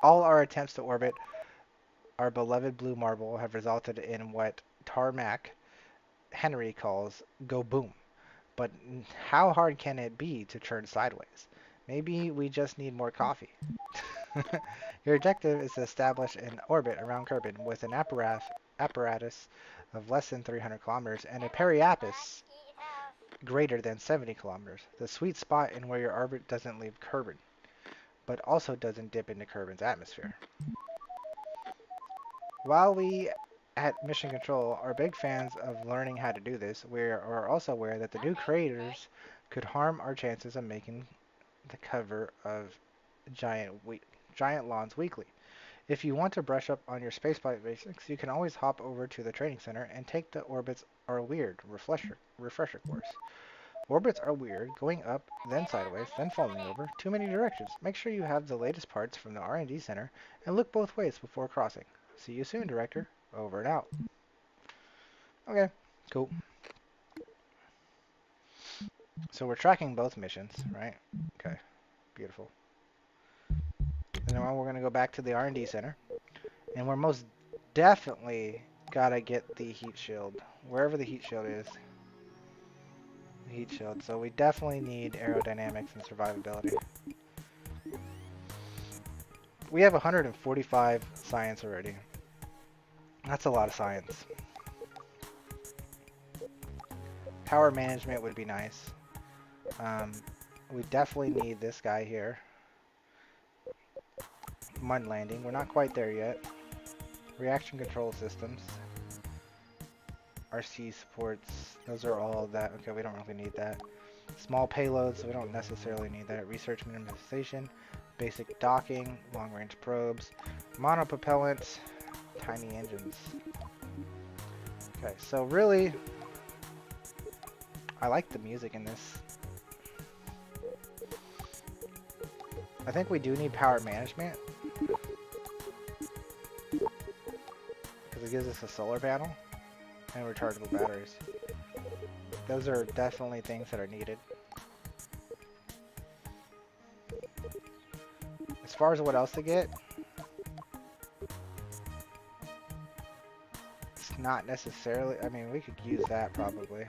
All our attempts to orbit our beloved blue marble have resulted in what Tarmac Henry calls go boom. But how hard can it be to turn sideways? Maybe we just need more coffee. Your objective is to establish an orbit around Kerbin with an apparatus of less than 300 kilometers and a periapus greater than 70 kilometers. The sweet spot in where your orbit doesn't leave Kerbin, but also doesn't dip into Kerbin's atmosphere. While we at Mission Control are big fans of learning how to do this, we are also aware that the new creators could harm our chances of making the cover of Giant Lawns Weekly. If you want to brush up on your spaceflight basics, you can always hop over to the training center and take the Orbits Are Weird refresher course. Orbits are weird, going up, then sideways, then falling over, too many directions. Make sure you have the latest parts from the R&D center and look both ways before crossing. See you soon, Director. Over and out. Okay, cool. So we're tracking both missions, right? Okay, beautiful. And now we're going to go back to the R&D center. And we're most definitely got to get the heat shield. Wherever the heat shield is. The heat shield. So we definitely need aerodynamics and survivability. We have 145 science already. That's a lot of science. Power management would be nice. We definitely need this guy here. Mud landing. We're not quite there yet. Reaction control systems. RC supports. Those are all that. Okay, we don't really need that. Small payloads. We don't necessarily need that. Research minimization. Basic docking. Long range probes. Monopropellant. Tiny engines. Okay, so really, I like the music in this. I think we do need power management. Because it gives us a solar panel and rechargeable batteries. Those are definitely things that are needed. As far as what else to get, it's not necessarily, I mean, we could use that probably.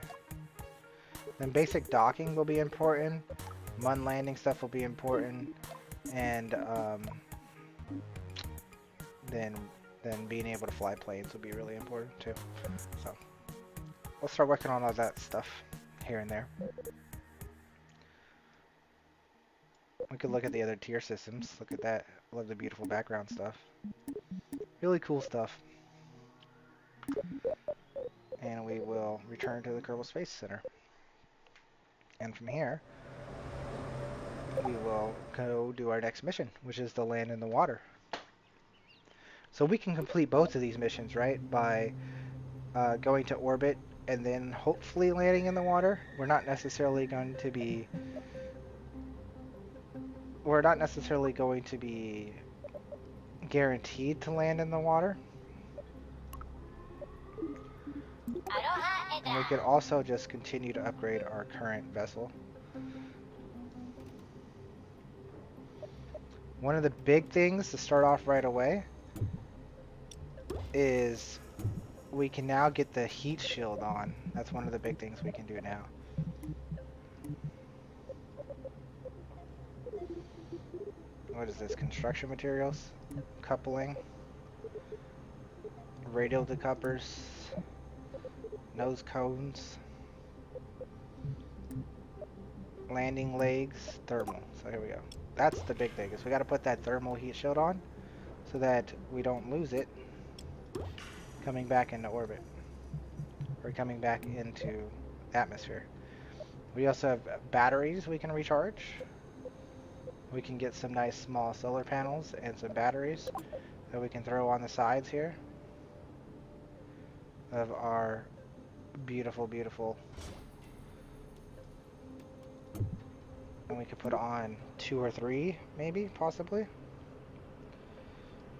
Then basic docking will be important. Mud landing stuff will be important. And then being able to fly planes will be really important too. So we'll start working on all that stuff here and there. We could look at the other tier systems. Look at that. Love the beautiful background stuff. Really cool stuff. And we will return to the Kerbal Space Center. And from here, we will go do our next mission, which is to land in the water. So we can complete both of these missions, right? By going to orbit and then hopefully landing in the water. We're not necessarily going to be guaranteed to land in the water. And we could also just continue to upgrade our current vessel. One of the big things to start off right away is we can now get the heat shield on. That's one of the big things we can do now. What is this? Construction materials, coupling, radial decouplers, nose cones, landing legs, thermal. So here we go. That's the big thing, is we got to put that thermal heat shield on so that we don't lose it coming back into orbit or coming back into atmosphere. We also have batteries we can recharge. We can get some nice small solar panels and some batteries that we can throw on the sides here of our beautiful, beautiful. And we could put on 2 or 3, maybe, possibly.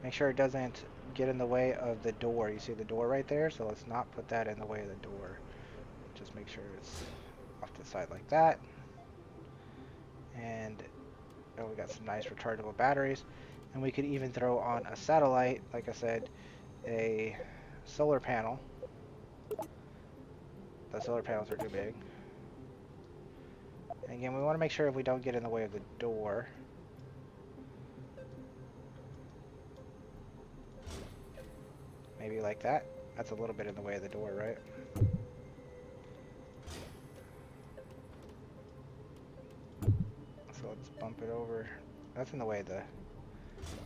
Make sure it doesn't get in the way of the door. You see the door right there? So let's not put that in the way of the door. Just make sure it's off to the side like that. And oh, we got some nice rechargeable batteries. And we could even throw on a satellite, like I said, a solar panel. The solar panels are too big. And again, we want to make sure we don't get in the way of the door. Maybe like that. That's a little bit in the way of the door, right? So let's bump it over. That's in the way of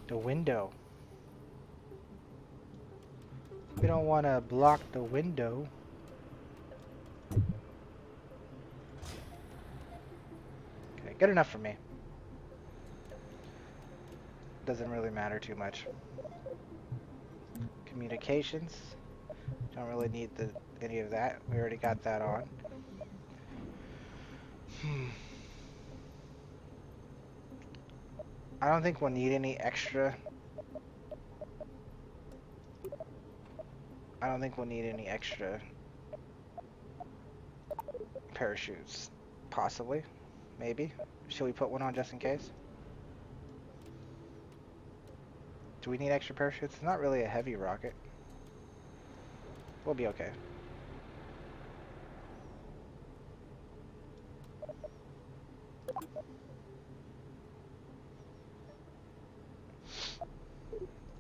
the window. We don't want to block the window. Okay, good enough for me. Doesn't really matter too much. Communications. Don't really need any of that. We already got that on. I don't think we'll need any extra. I don't think we'll need any extra parachutes. Possibly. Maybe. Should we put one on just in case? Do we need extra parachutes? It's not really a heavy rocket. We'll be okay.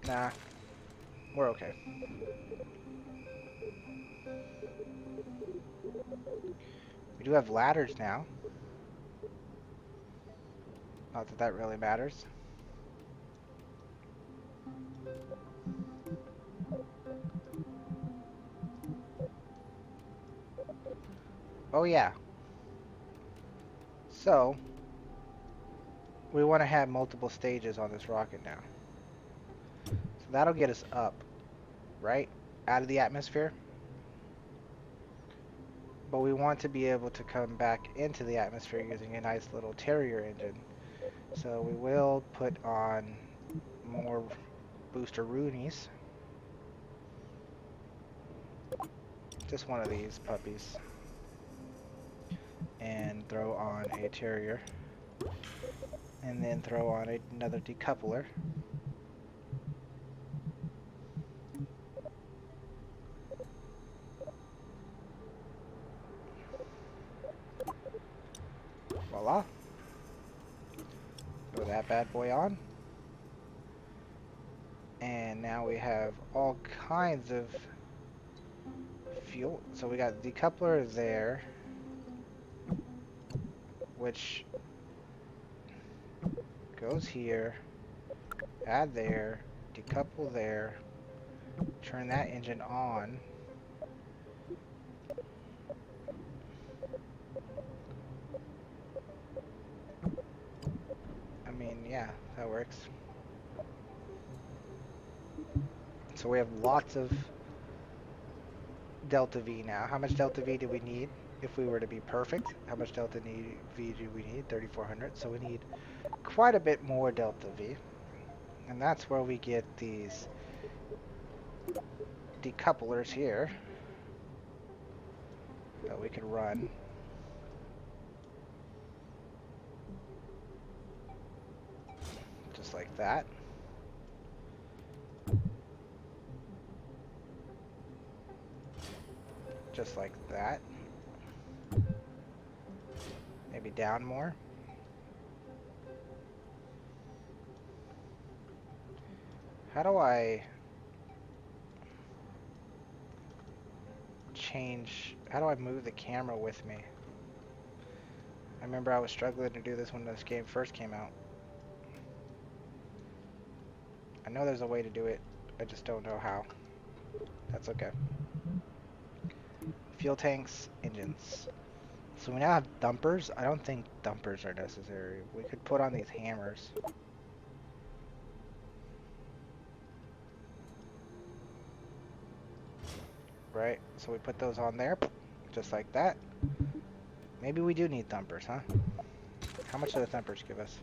Nah. We're okay. We do have ladders now. Not that that really matters. Oh yeah. So, we want to have multiple stages on this rocket now. So that'll get us up, right? Out of the atmosphere. But we want to be able to come back into the atmosphere using a nice little Terrier engine. So we will put on more booster Roonies. Just one of these puppies. And throw on a Terrier. And then throw on another decoupler. Voila. Throw that bad boy on. And now we have all kinds of fuel. So we got decoupler there, which goes here, add there, decouple there, turn that engine on. mean, yeah, that works. So we have lots of delta V now. How much delta V do we need if we were to be perfect? How much delta V do we need? 3,400. So we need quite a bit more delta V. And that's where we get these decouplers here that we could run. Just like that. Just like that. Maybe down more. How do I how do I move the camera with me? I remember I was struggling to do this when this game first came out. I know there's a way to do it, I just don't know how. That's okay. Fuel tanks, engines. So we now have dumpers. I don't think dumpers are necessary. We could put on these hammers. Right, so we put those on there, just like that. Maybe we do need thumpers, huh? How much do the thumpers give us?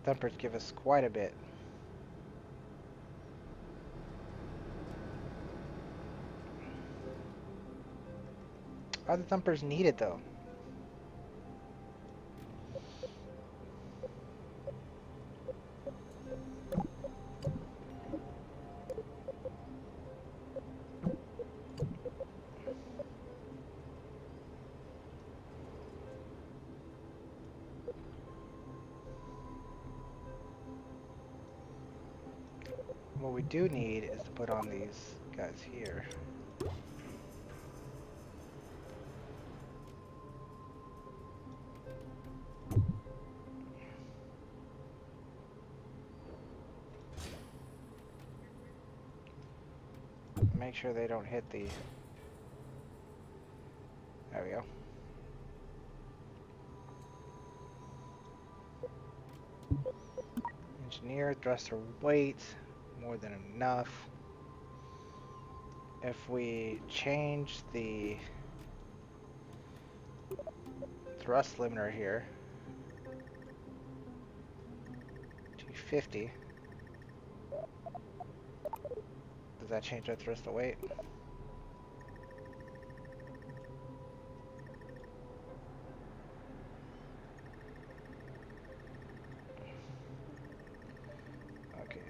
Thumpers give us quite a bit. Are the thumpers needed though? What we do need is to put on these guys here. Make sure they don't hit the... There we go. Engineer, thruster weight, more than enough. If we change the thrust limiter here to 50, does that change our thrust to weight? Okay,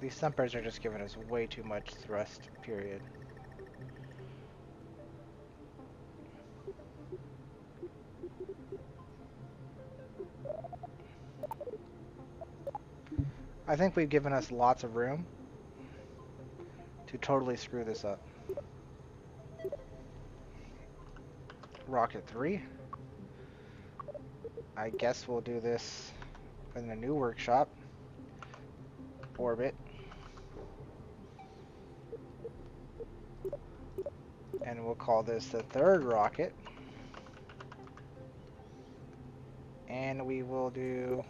these thumpers are just giving us way too much thrust, period. I think we've given us lots of room to totally screw this up. Rocket 3. I guess we'll do this in a new workshop. Orbit. And we'll call this the third rocket. And we will do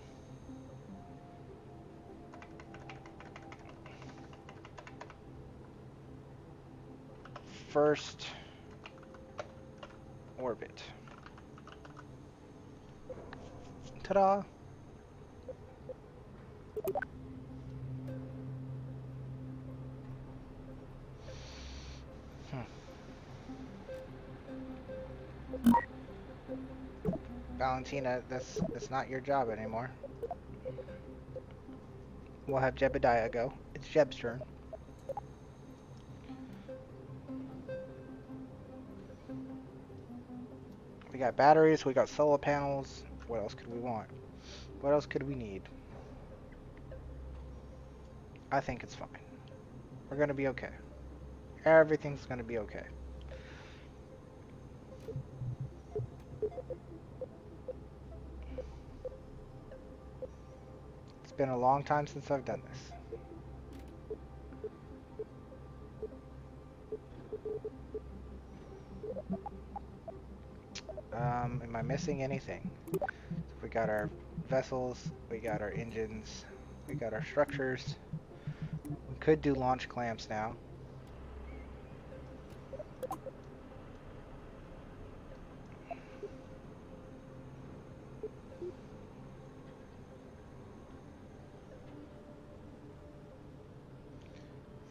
first orbit. Ta-da! Valentina, that's not your job anymore. We'll have Jebediah go. It's Jeb's turn. We got batteries, we got solar panels. What else could we want? What else could we need? I think it's fine. We're gonna be okay. Everything's gonna be okay. It's been a long time since I've done this. Am I missing anything? We got our vessels, we got our engines, we got our structures. We could do launch clamps now.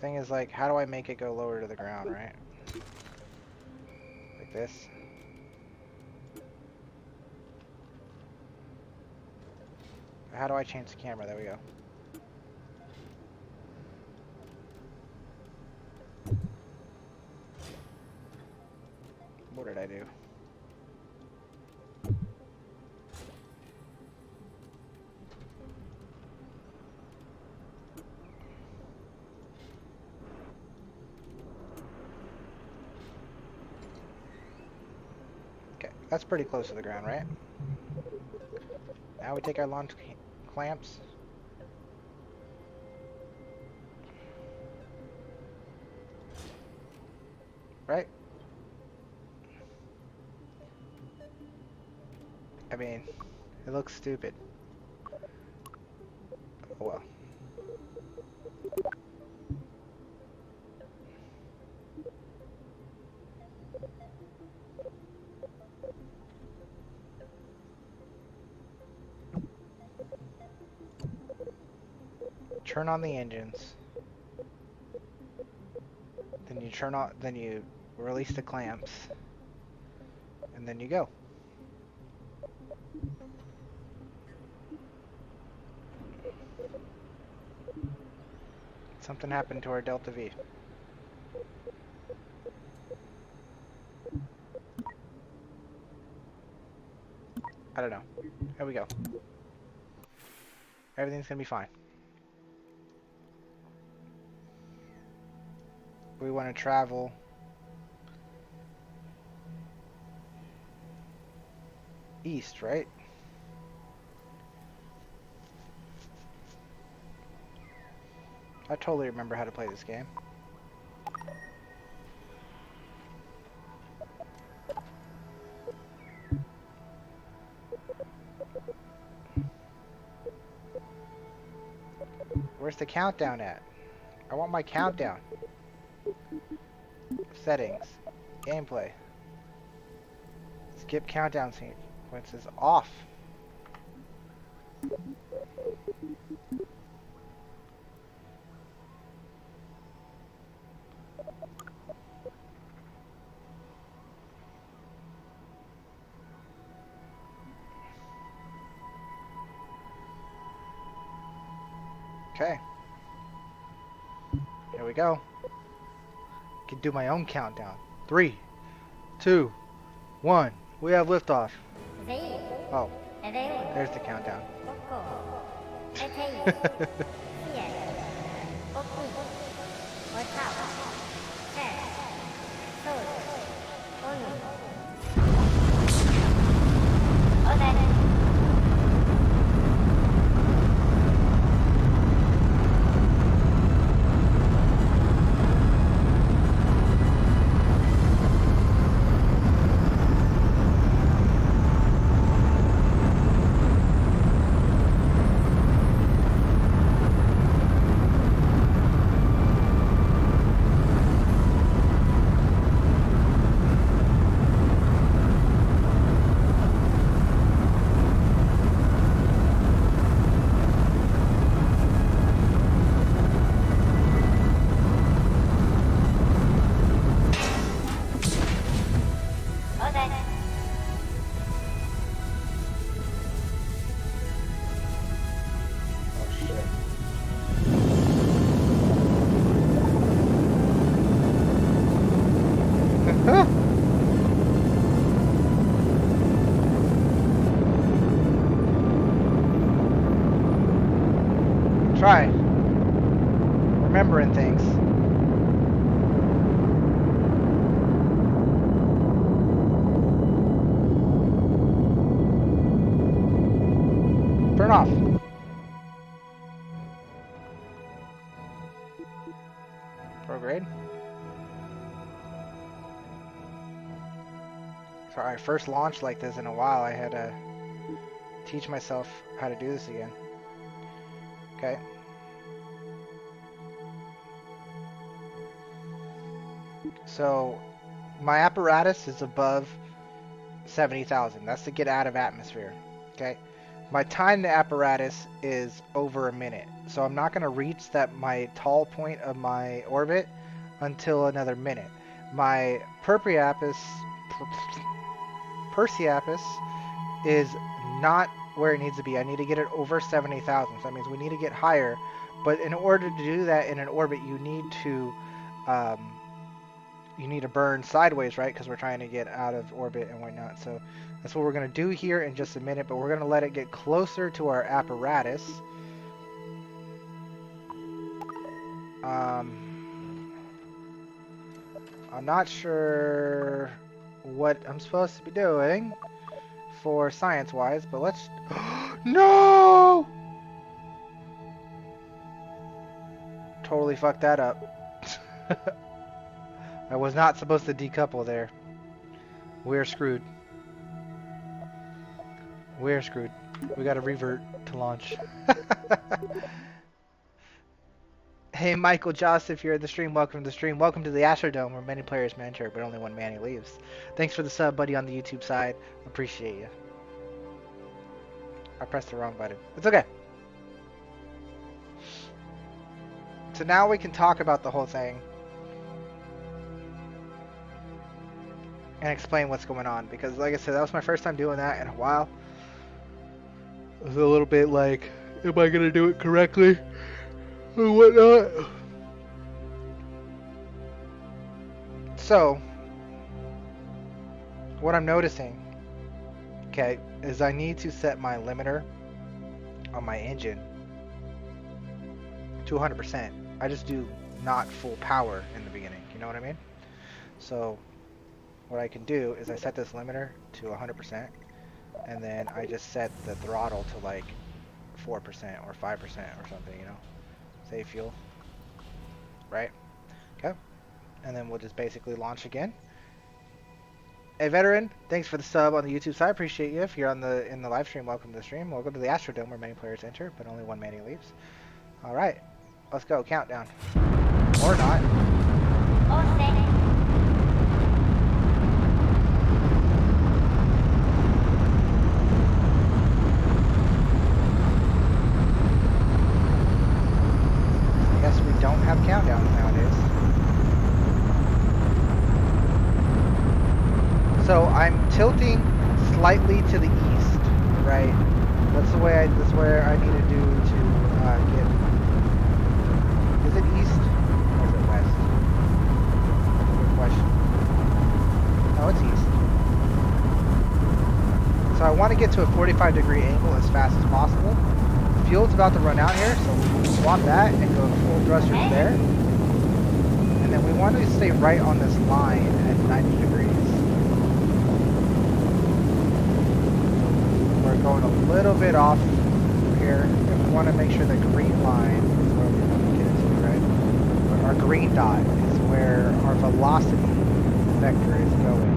Thing is, like, how do I make it go lower to the ground, right? Like this. How do I change the camera? There we go. What did I do? Okay, that's pretty close to the ground, right? Now we take our launch clamps. Right? I mean, it looks stupid. Oh well. Turn on the engines. Then you release the clamps. And then you go. Something happened to our Delta V. I don't know. Here we go. Everything's gonna be fine. We want to travel east, right? I totally remember how to play this game. Where's the countdown at? I want my countdown. Settings. Gameplay. Skip countdown sequences off. Okay. Here we go. I can do my own countdown. 3, 2, 1. We have liftoff. Oh, there's the countdown. Sorry, first launch like this in a while. I had to teach myself how to do this again. Okay. So my apparatus is above 70,000. That's to get out of atmosphere. Okay. My time to apparatus is over a minute. So I'm not going to reach my tall point of my orbit until another minute. My Perseapis is not where it needs to be. I need to get it over 70,000. So that means we need to get higher. But in order to do that in an orbit, you need to burn sideways, right? Because we're trying to get out of orbit and whatnot. So that's what we're going to do here in just a minute. But we're going to let it get closer to our apparatus. I'm not sure what I'm supposed to be doing for science-wise, but let's... No! Totally fucked that up. I was not supposed to decouple there. We're screwed. We're screwed. We gotta revert to launch. Hey Michael Joss, if you're in the stream, welcome to the stream. Welcome to the Astrodome, where many players may enter, but only one Manny leaves. Thanks for the sub, buddy, on the YouTube side. Appreciate you. I pressed the wrong button. It's okay. So now we can talk about the whole thing and explain what's going on, because like I said, that was my first time doing that in a while. It was a little bit like, am I gonna do it correctly or whatnot? So what I'm noticing, okay, is I need to set my limiter on my engine to 100%. I just do not full power in the beginning, you know what I mean? So what I can do is I set this limiter to 100%, and then I just set the throttle to like 4% or 5% or something, you know? Save fuel, right? Okay, and then we'll just basically launch again. Hey veteran, thanks for the sub on the YouTube side. Appreciate you. If you're in the live stream, welcome to the stream. Welcome to the Astrodome, where many players enter, but only one Manny leaves. All right, let's go. Countdown, or not. I guess we don't have countdowns nowadays. So I'm tilting slightly to the east, right? That's where I need to do to get. Is it east or is it west? That's a good question. No, it's east. So I want to get to a 45-degree angle as fast as possible. Fuel's about to run out here, so we'll swap that and go full thrusters there. And then we want to stay right on this line at 90 degrees. We're going a little bit off here, and we want to make sure the green line is where we want to get to, right? Our green dot is where our velocity vector is going.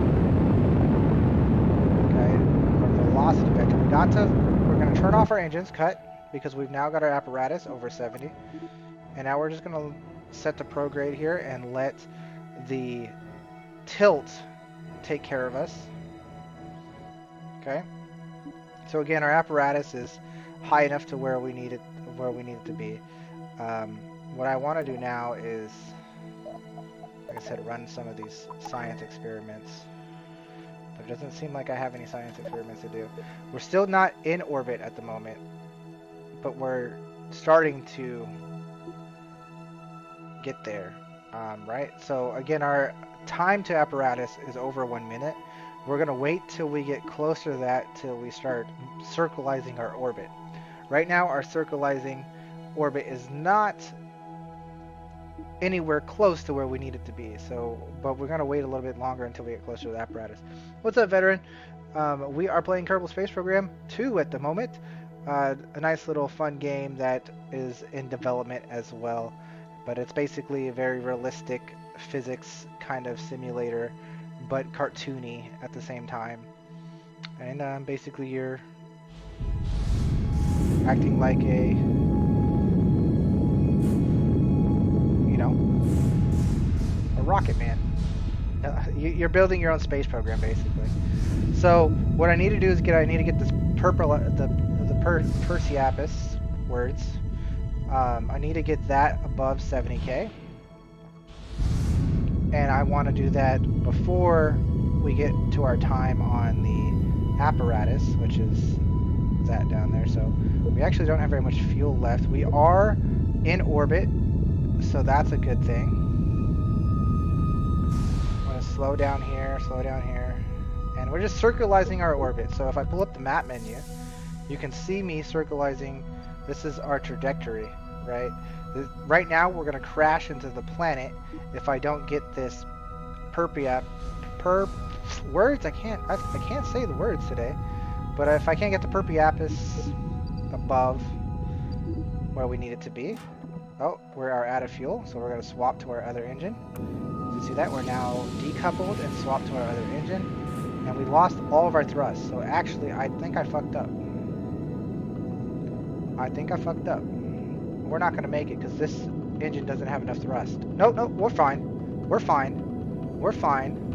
Okay, our velocity vector. We're going to turn off our engines, cut, because we've now got our apparatus over 70. And now we're just going to set the prograde here and let the tilt take care of us. Okay. So again, our apparatus is high enough to where we need it to be. What I want to do now is, like I said, run some of these science experiments. But it doesn't seem like I have any science experiments to do. We're still not in orbit at the moment, but we're starting to get there, right? So again, our time to apparatus is over 1 minute. We're going to wait till we get closer to that till we start circulating our orbit. Right now, our circulating orbit is not anywhere close to where we need it to be. So, but we're going to wait a little bit longer until we get closer to the apparatus. What's up, veteran? We are playing Kerbal Space Program 2 at the moment. A nice little fun game that is in development as well. But it's basically a very realistic physics kind of simulator but cartoony at the same time. And basically you're acting like a, you know, a rocket man. You're building your own space program, basically. So what I need to do is I need to get this purple, the Perseapis words. I need to get that above 70k, and I want to do that before we get to our time on the apparatus, which is that down there. So we actually don't have very much fuel left. We are in orbit, so that's a good thing. I'm going to slow down here, and we're just circularizing our orbit. So if I pull up the map menu, you can see me circularizing. This is our trajectory, right? Right now we're going to crash into the planet if I don't get this words. I can't say the words today, but if I can't get the Perseapis above where we need it to be. Oh, we are out of fuel, so we're going to swap to our other engine. You see that? We're now decoupled and swapped to our other engine, and we lost all of our thrust. So actually, I think I fucked up. We're not going to make it because this engine doesn't have enough thrust. No, we're fine. We're fine.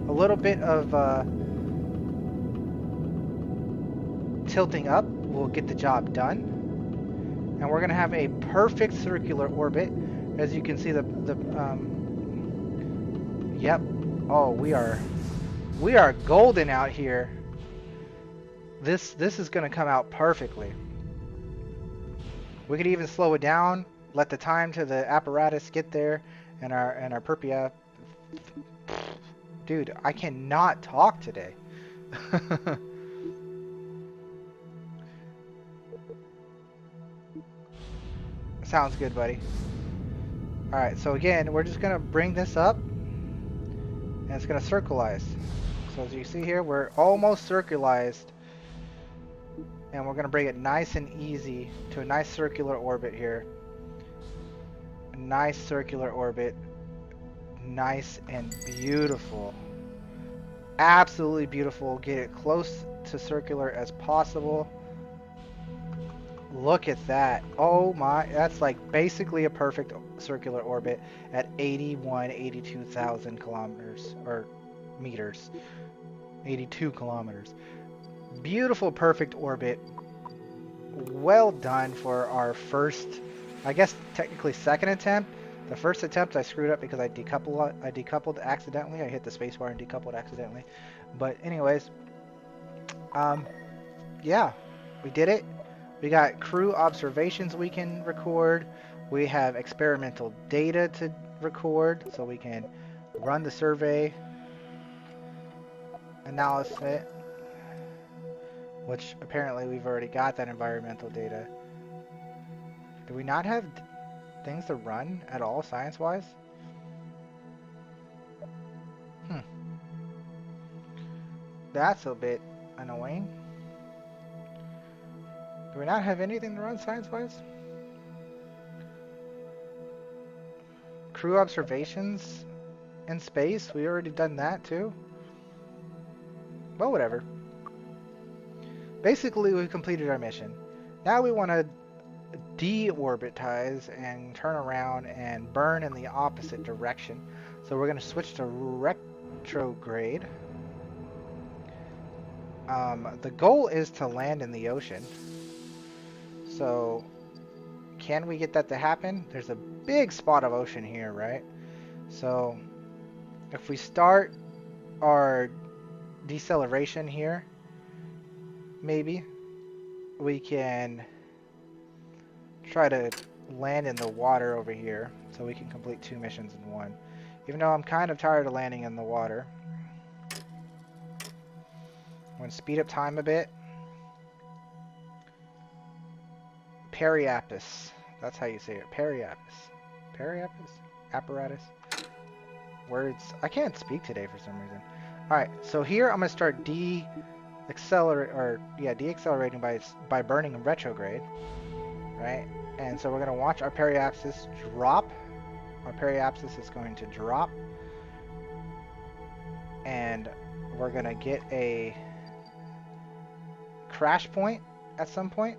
A little bit of tilting up will get the job done. And we're going to have a perfect circular orbit. As you can see, yep. Oh, we are golden out here. This is going to come out perfectly. We could even slow it down, let the time to the apparatus get there, and our Perseapis. Dude, I cannot talk today. Sounds good, buddy. Alright, so again, we're just going to bring this up, and it's going to circularize. So as you see here, we're almost circularized, and we're going to bring it nice and easy to a nice circular orbit here. A nice circular orbit. Nice and beautiful. Absolutely beautiful. Get it close to circular as possible. Look at that. Oh my, that's like basically a perfect circular orbit at 82,000 kilometers, or meters. 82 kilometers. Beautiful, perfect orbit. Well done for our first, I guess technically second attempt. The first attempt I screwed up because I decoupled accidentally. I hit the spacebar and decoupled accidentally. But anyways, yeah, we did it. We got crew observations we can record. We have experimental data to record, so we can run the survey analysis, which apparently we've already got that environmental data. Do we not have things to run at all, science-wise? That's a bit annoying. Do we not have anything to run science-wise? Crew observations in space? We already done that too? Well, whatever. Basically, we've completed our mission. Now we want to deorbitize and turn around and burn in the opposite direction. So we're going to switch to retrograde. The goal is to land in the ocean. So, can we get that to happen? There's a big spot of ocean here, right? So, if we start our deceleration here, maybe we can try to land in the water over here so we can complete 2 missions in one. Even though I'm kind of tired of landing in the water. I'm going to speed up time a bit. Perseapis. That's how you say it. Perseapis. Perseapis? Apparatus? Words. I can't speak today for some reason. Alright, so here I'm going to start deaccelerating by burning in retrograde. Right? And so we're going to watch our Perseapis drop. Our Perseapis is going to drop. And we're gonna get a crash point at some point.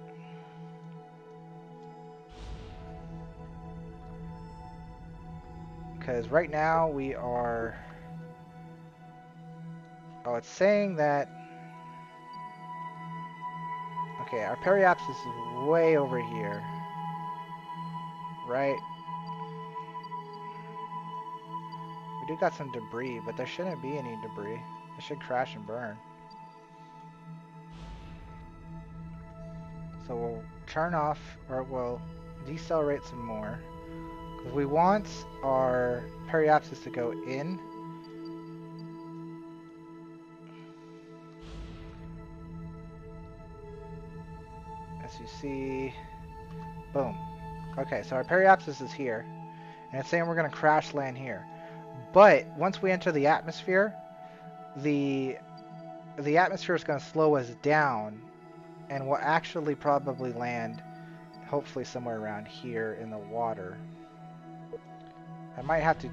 Because right now we are... Oh, it's saying that... Okay, our periapsis is way over here. Right? We do got some debris, but there shouldn't be any debris. It should crash and burn. So we'll turn off, or we'll decelerate some more. Because we want our periapsis to go in. As you see, boom. Okay, so our periapsis is here. And it's saying we're going to crash land here. But once we enter the atmosphere, the atmosphere is going to slow us down. And we'll actually probably land, hopefully somewhere around here in the water. I might have to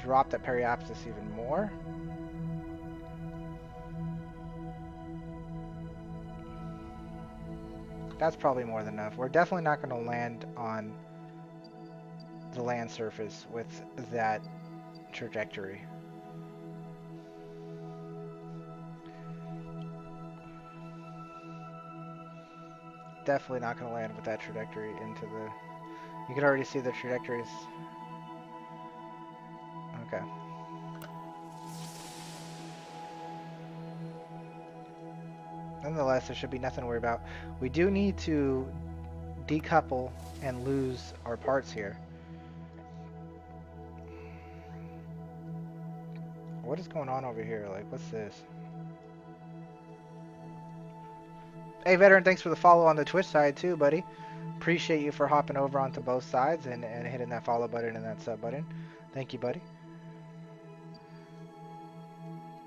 drop that periapsis even more. That's probably more than enough. We're definitely not going to land on the land surface with that trajectory. Definitely not going to land with that trajectory into the... You can already see the trajectories. Okay. Nonetheless, there should be nothing to worry about. We do need to decouple and lose our parts here. What is going on over here? Like, what's this? Hey, Veteran, thanks for the follow on the Twitch side too, buddy. Appreciate you for hopping over onto both sides and hitting that follow button and that sub button. Thank you, buddy.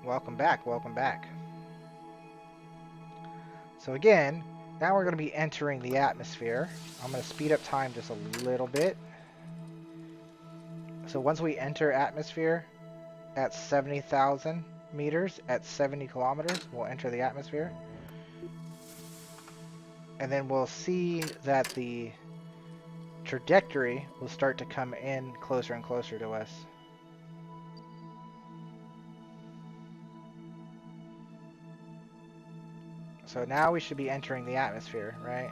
Welcome back, welcome back. So again, now we're going to be entering the atmosphere. I'm going to speed up time just a little bit. So once we enter atmosphere at 70,000 meters, at 70 kilometers, we'll enter the atmosphere. And then we'll see that the trajectory will start to come in closer and closer to us. So now we should be entering the atmosphere, right?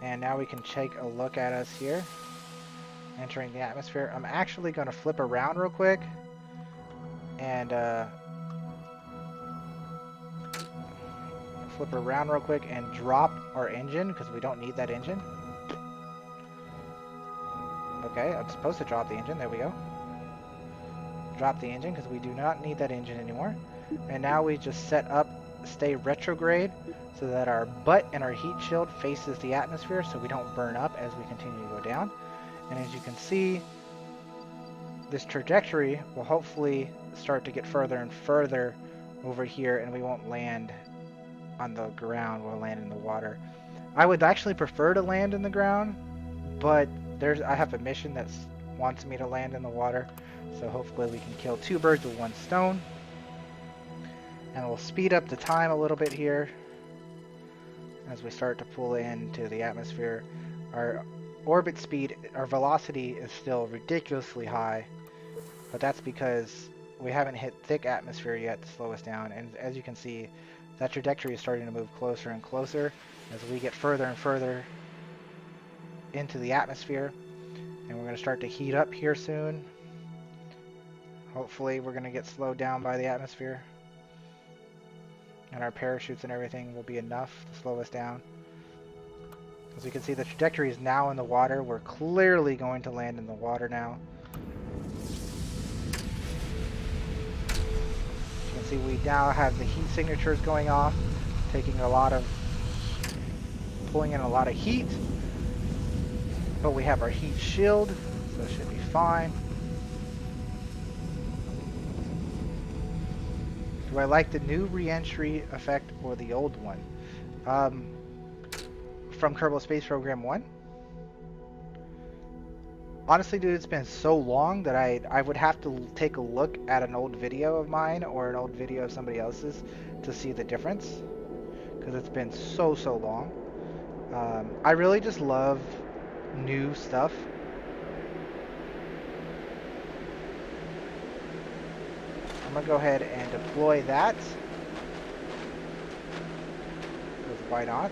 And now we can take a look at us here. Entering the atmosphere. I'm actually going to flip around real quick. And flip around real quick and drop our engine because we don't need that engine. Okay, I'm supposed to drop the engine. There we go. Drop the engine because we do not need that engine anymore. And now we just set up stay retrograde so that our butt and our heat shield faces the atmosphere so we don't burn up as we continue to go down. And as you can see, this trajectory will hopefully start to get further and further over here, and we won't land on the ground, we'll land in the water. I would actually prefer to land in the ground, but I have a mission that wants me to land in the water, so hopefully we can kill two birds with one stone. And we'll speed up the time a little bit here as we start to pull into the atmosphere. Our orbit speed, our velocity is still ridiculously high, but that's because we haven't hit thick atmosphere yet to slow us down. And as you can see, that trajectory is starting to move closer and closer as we get further and further into the atmosphere. And we're going to start to heat up here soon. Hopefully we're going to get slowed down by the atmosphere. And our parachutes and everything will be enough to slow us down. As you can see, the trajectory is now in the water. We're clearly going to land in the water now. You can see we now have the heat signatures going off, pulling in a lot of heat. But we have our heat shield, so it should be fine. Do I like the new re-entry effect or the old one? From Kerbal Space Program 1? Honestly, dude, it's been so long that I would have to take a look at an old video of mine or an old video of somebody else's to see the difference, because it's been so long. I really just love new stuff. I'm gonna go ahead and deploy that, because why not?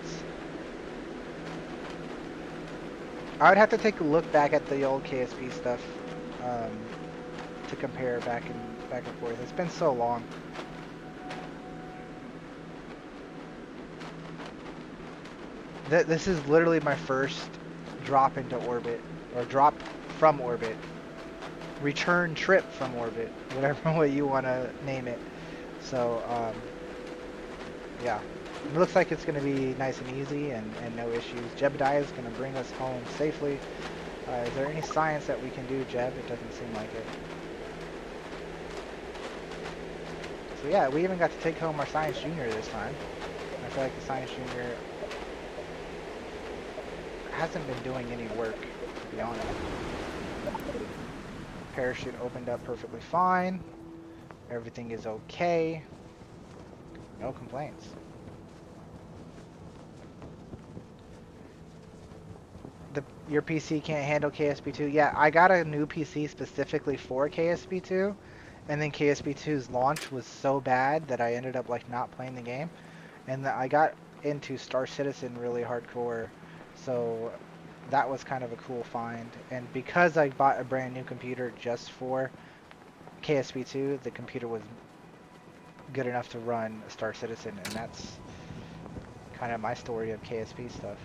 I would have to take a look back at the old KSP stuff um, to compare back and forth. It's been so long. This is literally my first drop into orbit, or drop from orbit, return trip from orbit, whatever way you want to name it. So, yeah. It looks like it's going to be nice and easy and no issues. Jebediah is going to bring us home safely. Is there any science that we can do, Jeb? It doesn't seem like it. So yeah, we even got to take home our Science Junior this time. I feel like the Science Junior hasn't been doing any work, to be honest. Parachute opened up perfectly fine. Everything is okay. No complaints. Your PC can't handle KSP2. Yeah, I got a new PC specifically for KSP2, and then KSP2's launch was so bad that I ended up like not playing the game, and I got into Star Citizen really hardcore, so that was kind of a cool find. And because I bought a brand new computer just for KSP2, the computer was good enough to run Star Citizen, and that's kind of my story of KSP stuff.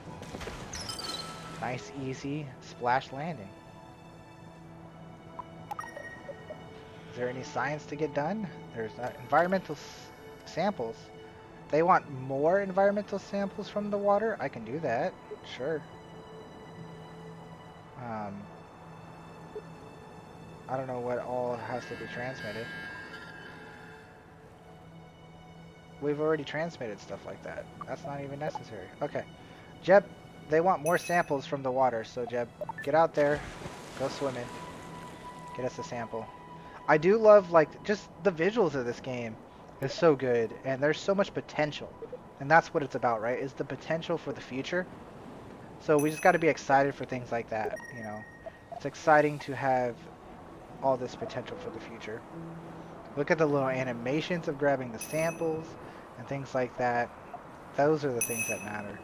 Nice, easy splash landing. Is there any science to get done? There's environmental samples. They want more environmental samples from the water? I can do that. Sure. I don't know what all has to be transmitted. We've already transmitted stuff like that. That's not even necessary. Okay. Jeb, they want more samples from the water, so Jeb, get out there, go swimming, get us a sample. I do love, like, just the visuals of this game is so good, and there's so much potential, and that's what it's about, right, is the potential for the future. So we just got to be excited for things like that, you know. It's exciting to have all this potential for the future. Look at the little animations of grabbing the samples and things like that. Those are the things that matter.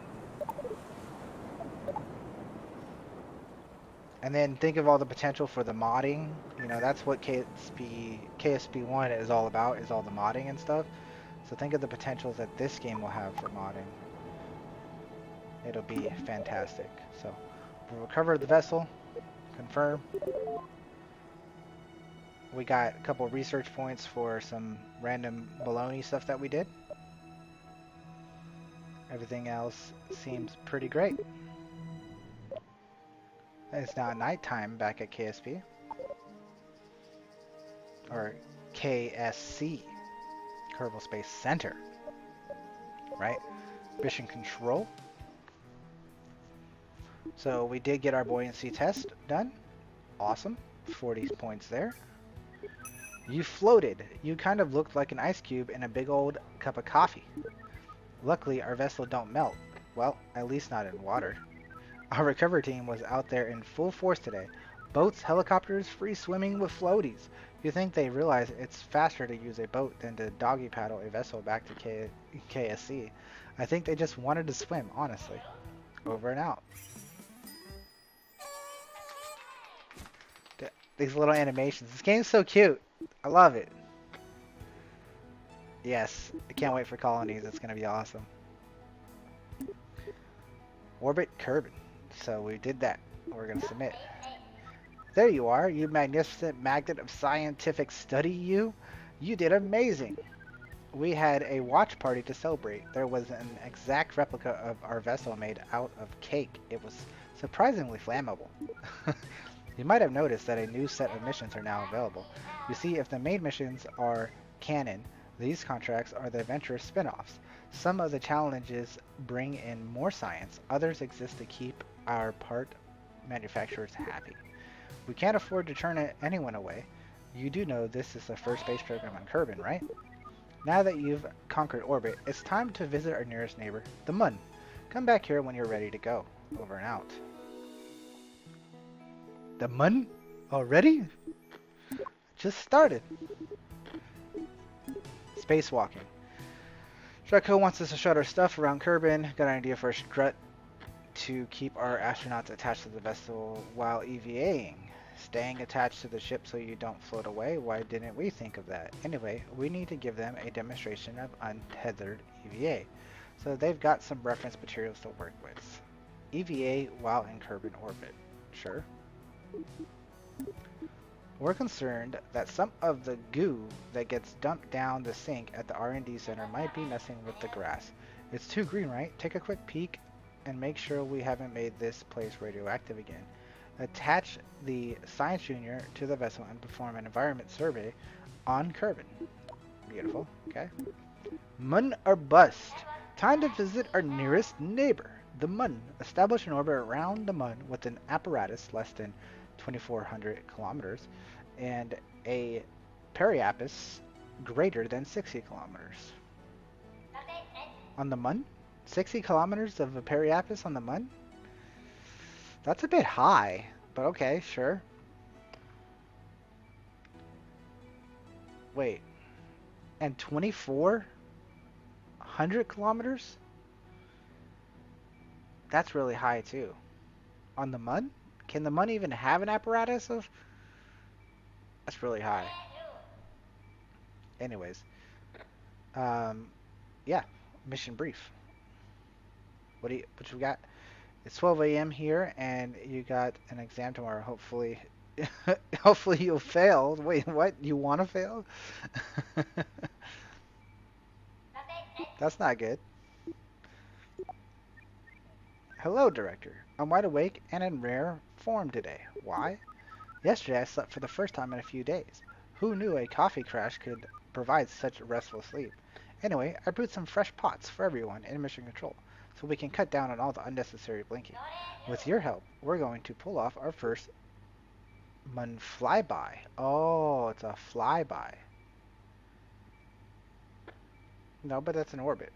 And then think of all the potential for the modding. You know, that's what KSP1 is all about, is all the modding and stuff. So think of the potentials that this game will have for modding. It'll be fantastic. So, we'll recover the vessel. Confirm. We got a couple research points for some random baloney stuff that we did. Everything else seems pretty great. It's now nighttime back at KSP. Or KSC. Kerbal Space Center. Right? Mission control. So we did get our buoyancy test done. Awesome. 40 points there. You floated. You kind of looked like an ice cube in a big old cup of coffee. Luckily, our vessel don't melt. Well, at least not in water. Our recovery team was out there in full force today. Boats, helicopters, free swimming with floaties. You think they realize it's faster to use a boat than to doggy paddle a vessel back to KSC. I think they just wanted to swim, honestly. Over and out. These little animations. This game's so cute. I love it. Yes, I can't wait for colonies. It's going to be awesome. Orbit Kerbin. So we did that. We're going to submit. There you are, you magnificent magnet of scientific study, you. You did amazing. We had a watch party to celebrate. There was an exact replica of our vessel made out of cake. It was surprisingly flammable. You might have noticed that a new set of missions are now available. You see, if the main missions are canon, these contracts are the adventurous spin-offs. Some of the challenges bring in more science. Others exist to keep our part manufacturers happy. We can't afford to turn anyone away. You do know this is the first space program on Kerbin, right? Now that you've conquered orbit, it's time to visit our nearest neighbor, the Mun. Come back here when you're ready to go. Over and out. The Mun? Already? Just started. Spacewalking. Draco wants us to shut our stuff around Kerbin. Got an idea for a strut to keep our astronauts attached to the vessel while EVAing. Staying attached to the ship so you don't float away? Why didn't we think of that? Anyway, we need to give them a demonstration of untethered EVA. So they've got some reference materials to work with. EVA while in Kerbin orbit. Sure. We're concerned that some of the goo that gets dumped down the sink at the R&D center might be messing with the grass. It's too green, right? Take a quick peek and make sure we haven't made this place radioactive again. Attach the Science Junior to the vessel and perform an environment survey on Kerbin. Beautiful. Okay. Mun or bust. Time to visit our nearest neighbor, the Mun. Establish an orbit around the Mun with an apparatus less than 2,400 kilometers and a periapus greater than 60 kilometers. On the Mun? 60 kilometers of a periapus on the Mun? That's a bit high, but okay, sure. Wait. And 2,400 kilometers? That's really high too. On the Mun? Can the Mun even have an apparatus of? That's really high. Anyways. Yeah. Mission brief. What you got? It's 12 a.m. here, and you got an exam tomorrow. Hopefully, hopefully you'll fail. Wait, what? You want to fail? That's not good. Hello, Director. I'm wide awake and in rare form today. Why? Yesterday I slept for the first time in a few days. Who knew a coffee crash could provide such restful sleep? Anyway, I brewed some fresh pots for everyone in Mission Control, so we can cut down on all the unnecessary blinking. With your help, we're going to pull off our first Mun flyby. Oh, it's a flyby. No, but that's an orbit.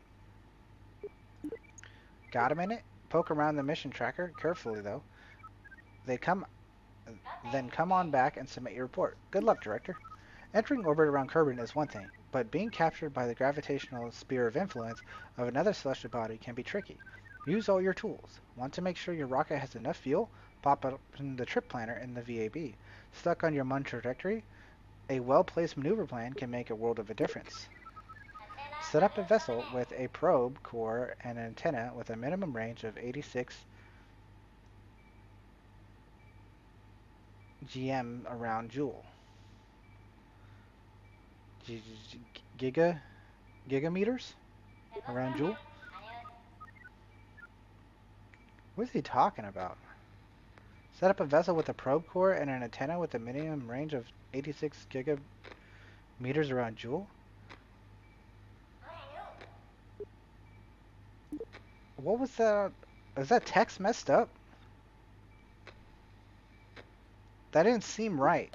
Got a minute? Poke around the mission tracker, carefully though. Then come on back and submit your report. Good luck, Director. Entering orbit around Kerbin is one thing, but being captured by the gravitational sphere of influence of another celestial body can be tricky. Use all your tools. Want to make sure your rocket has enough fuel? Pop up in the trip planner in the VAB. Stuck on your Mun trajectory? A well-placed maneuver plan can make a world of a difference. Set up a vessel with a probe core and an antenna with a minimum range of 86 GM around Joule. Gigameters? Around Joule? What is he talking about? Set up a vessel with a probe core and an antenna with a minimum range of 86 gigameters around Joule? What was that? Is that text messed up? That didn't seem right.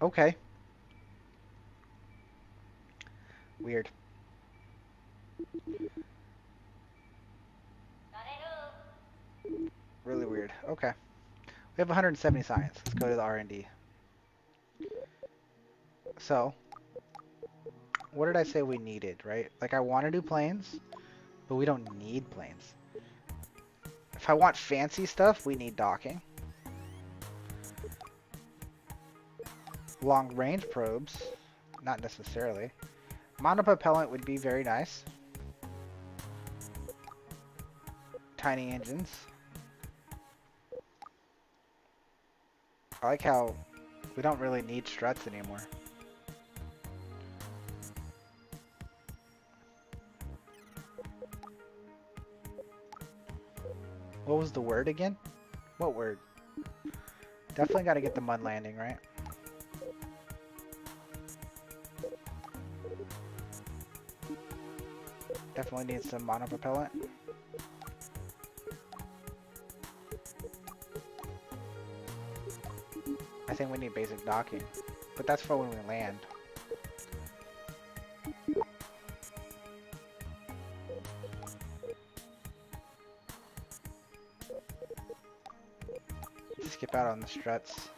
Okay. Weird. Really weird. Okay. We have 170 science. Let's go to the R&D. So, what did I say we needed, right? Like, I want to do planes, but we don't need planes. If I want fancy stuff, we need docking. Long-range probes, not necessarily. Monopropellant would be very nice. Tiny engines. I like how we don't really need struts anymore. What was the word again? What word? Definitely got to get the Mun landing, right? Definitely need some monopropellant. think we need basic docking. But that's for when we land. Skip out on the struts.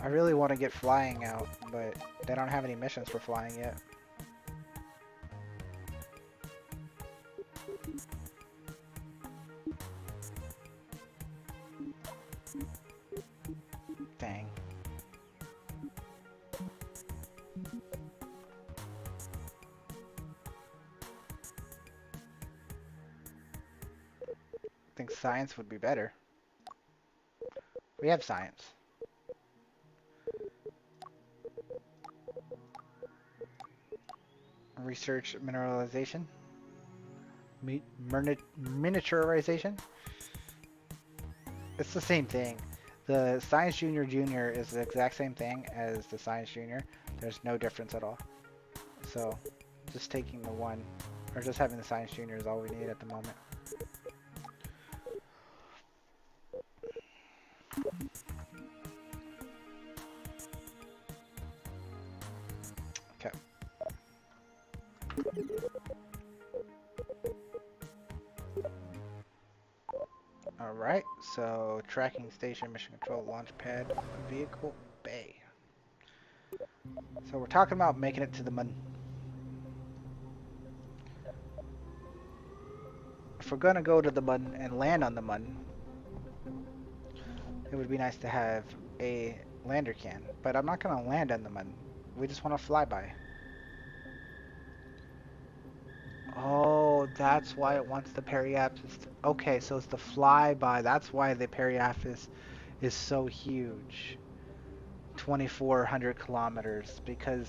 I really want to get flying out, but they don't have any missions for flying yet. Dang. I think science would be better. We have science. Research mineralization. Miniaturization. It's the same thing. The Science Junior Junior is the exact same thing as the Science Junior. There's no difference at all. So, just taking the one, or just having the Science Junior is all we need at the moment. Okay. Alright, so tracking station, mission control, launch pad, vehicle bay. So we're talking about making it to the moon. If we're gonna go to the moon and land on the moon, it would be nice to have a lander can. But I'm not gonna land on the moon. We just want to fly by. Oh, that's why it wants the periapsis. Okay, so it's the flyby. That's why the periapsis is so huge. 2,400 kilometers, because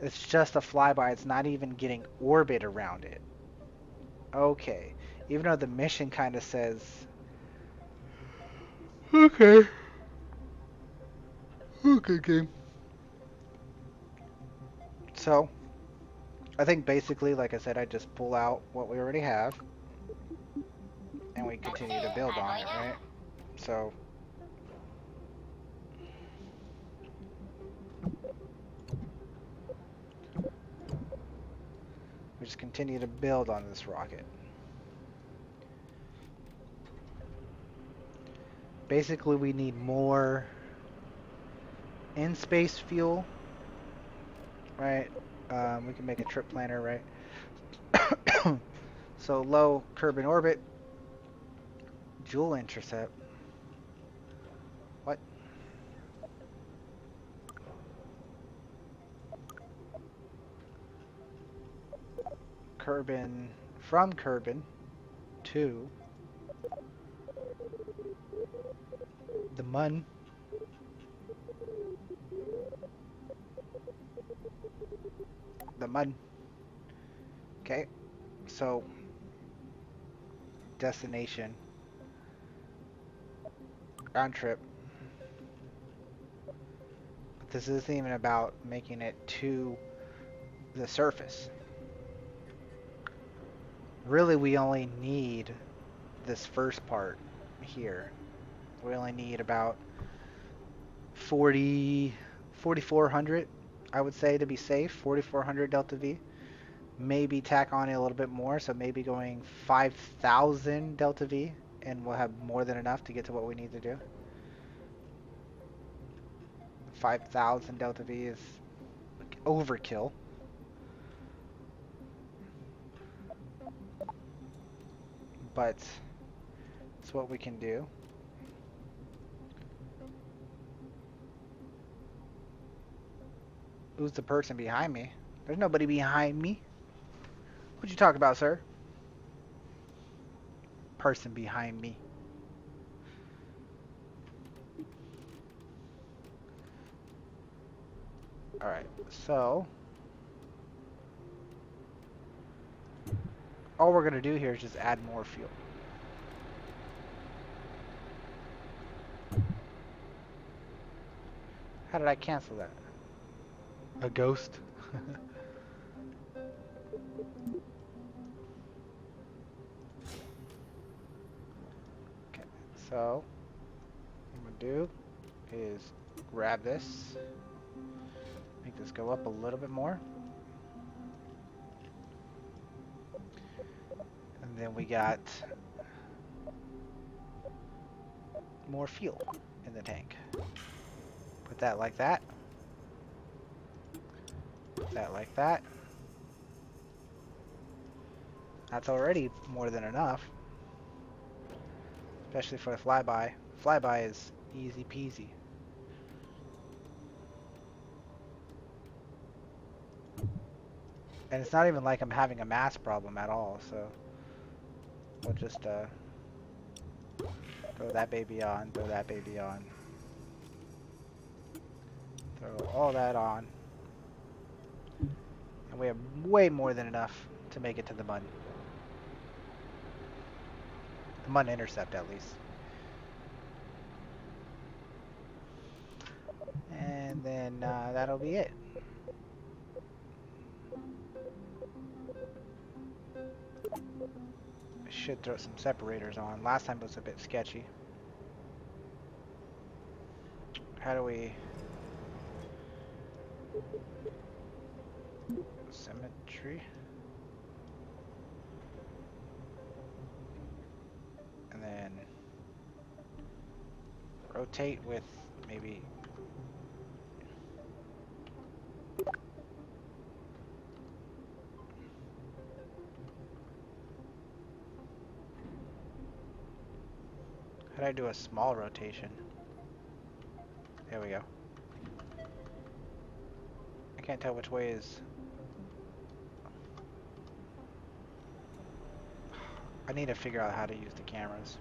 it's just a flyby. It's not even getting orbit around it. Okay, even though the mission kind of says... Okay. Okay, game. So, I think basically, like I said, I just pull out what we already have, and we continue to build on it, right? So, we just continue to build on this rocket. Basically, we need more in-space fuel, right? We can make a trip planner, right? So, low Kerbin orbit, Joule intercept. What? Kerbin, from Kerbin to the Mun. The Mun. Okay, so destination, round trip. But this isn't even about making it to the surface. Really, we only need this first part here. We only need about 4,400, I would say, to be safe. 4,400 delta V. Maybe tack on a little bit more, so maybe going 5,000 delta V, and we'll have more than enough to get to what we need to do. 5,000 delta V is overkill. But it's what we can do. Who's the person behind me? There's nobody behind me. What you talking about, sir? Person behind me. Alright, so all we're going to do here is just add more fuel. How did I cancel that? A ghost? Okay, so what I'm going to do is grab this. Make this go up a little bit more. And then we got more fuel in the tank. Put that like that. Put that like that. That's already more than enough. Especially for a flyby. Flyby is easy peasy. And it's not even like I'm having a mass problem at all, so we'll just throw that baby on, throw that baby on. Throw all that on. And we have way more than enough to make it to the Mun. The Mun intercept, at least. And then that'll be it. I should throw some separators on. Last time it was a bit sketchy. How do we... Symmetry. And then rotate with maybe... How do I do a small rotation? There we go. I can't tell which way is... I need to figure out how to use the cameras.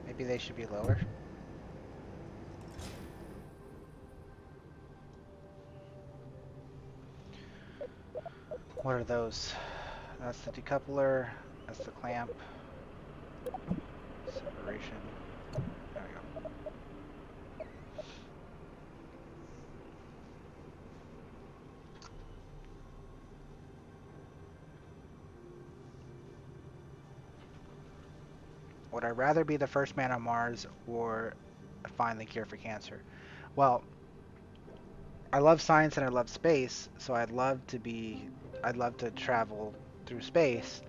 Maybe they should be lower. What are those? That's the decoupler. That's the clamp. Separation. There we go. Would I rather be the first man on Mars or find the cure for cancer? Well, I love science and I love space, so I'd love to travel through space,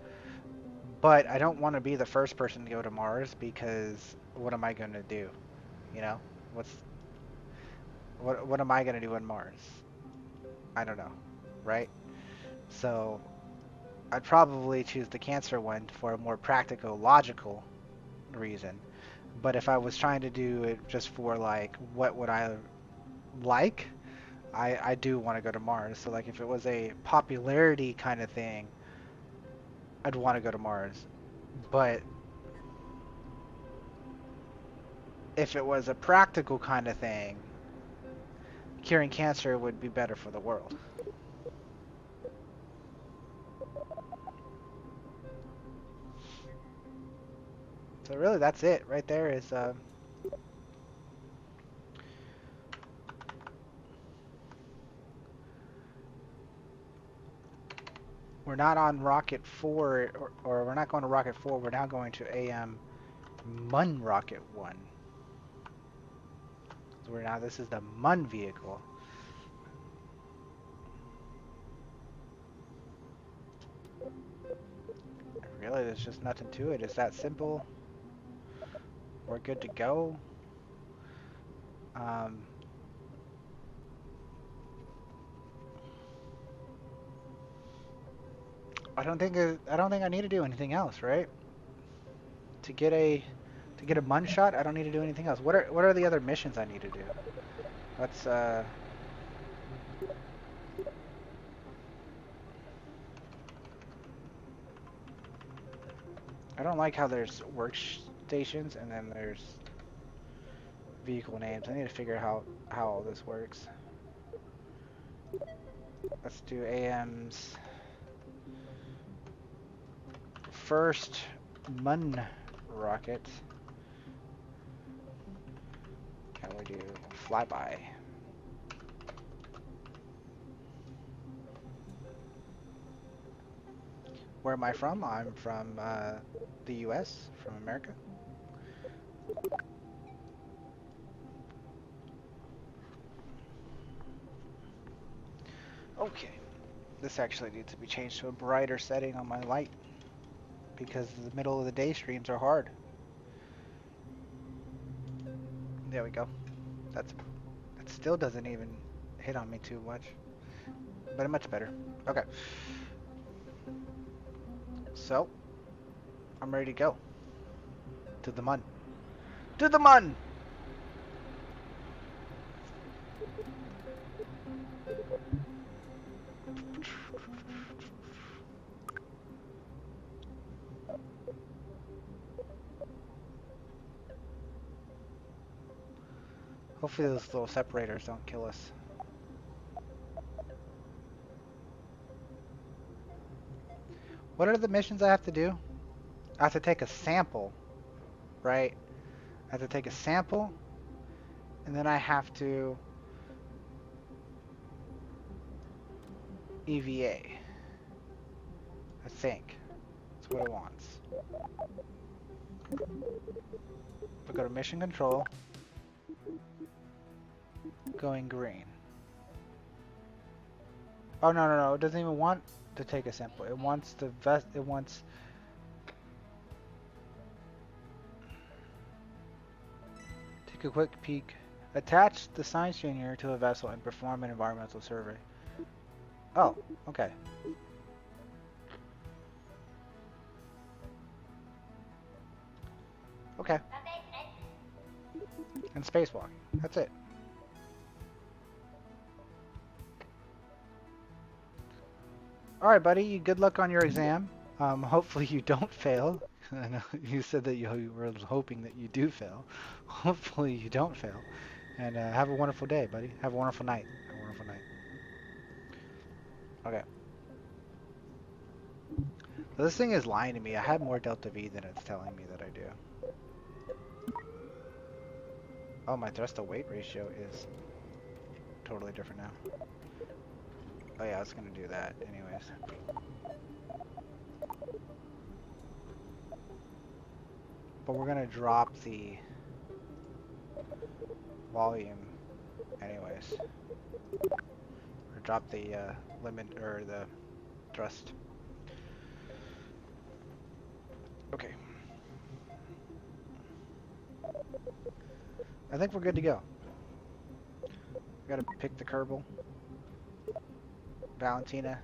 but I don't want to be the first person to go to Mars because what am I going to do? You know? What am I going to do on Mars? I don't know, right? So I'd probably choose the cancer one for a more practical, logical reason. But if I was trying to do it just for like what would I like, I do want to go to Mars. So like if it was a popularity kind of thing, I'd want to go to Mars. But if it was a practical kind of thing, curing cancer would be better for the world. So really that's it right there is we're not on Rocket 4 or we're not going to Rocket 4, we're now going to AM Mun Rocket 1. So this is the Mun vehicle. Really, there's just nothing to it. It's that simple. We're good to go. I don't think I need to do anything else, right? To get a Mun shot, I don't need to do anything else. What are the other missions I need to do? Let's I don't like how there's workstations and then there's vehicle names. I need to figure out how all this works. Let's do AM's first Mun rocket. And we do flyby. Where am I from? I'm from the US, from America. Okay, this actually needs to be changed to a brighter setting on my light because the middle of the day streams are hard. There we go. That still doesn't even hit on me too much, but much better. Okay. So, I'm ready to go. To the Mun. To the Mun! Hopefully those little separators don't kill us. What are the missions I have to do? I have to take a sample, right? I have to take a sample, and then I have to EVA. I think. That's what it wants. We go to mission control. Going green. Oh no, it doesn't even want to take a sample. It wants the it wants take a quick peek. Attach the science junior to a vessel and perform an environmental survey. Oh, okay. Okay. And spacewalking. That's it. Alright, buddy. Good luck on your exam. Hopefully you don't fail. I know you said that you were hoping that you do fail. Hopefully you don't fail. And have a wonderful day, buddy. Have a wonderful night. Have a wonderful night. Okay. So this thing is lying to me. I have more delta V than it's telling me that I do. Oh, my thrust to weight ratio is totally different now. Oh yeah, I was gonna do that anyways. But we're gonna drop the volume anyways. Or drop the limit or the thrust. Okay. I think we're good to go. Gotta pick the Kerbal. Valentina.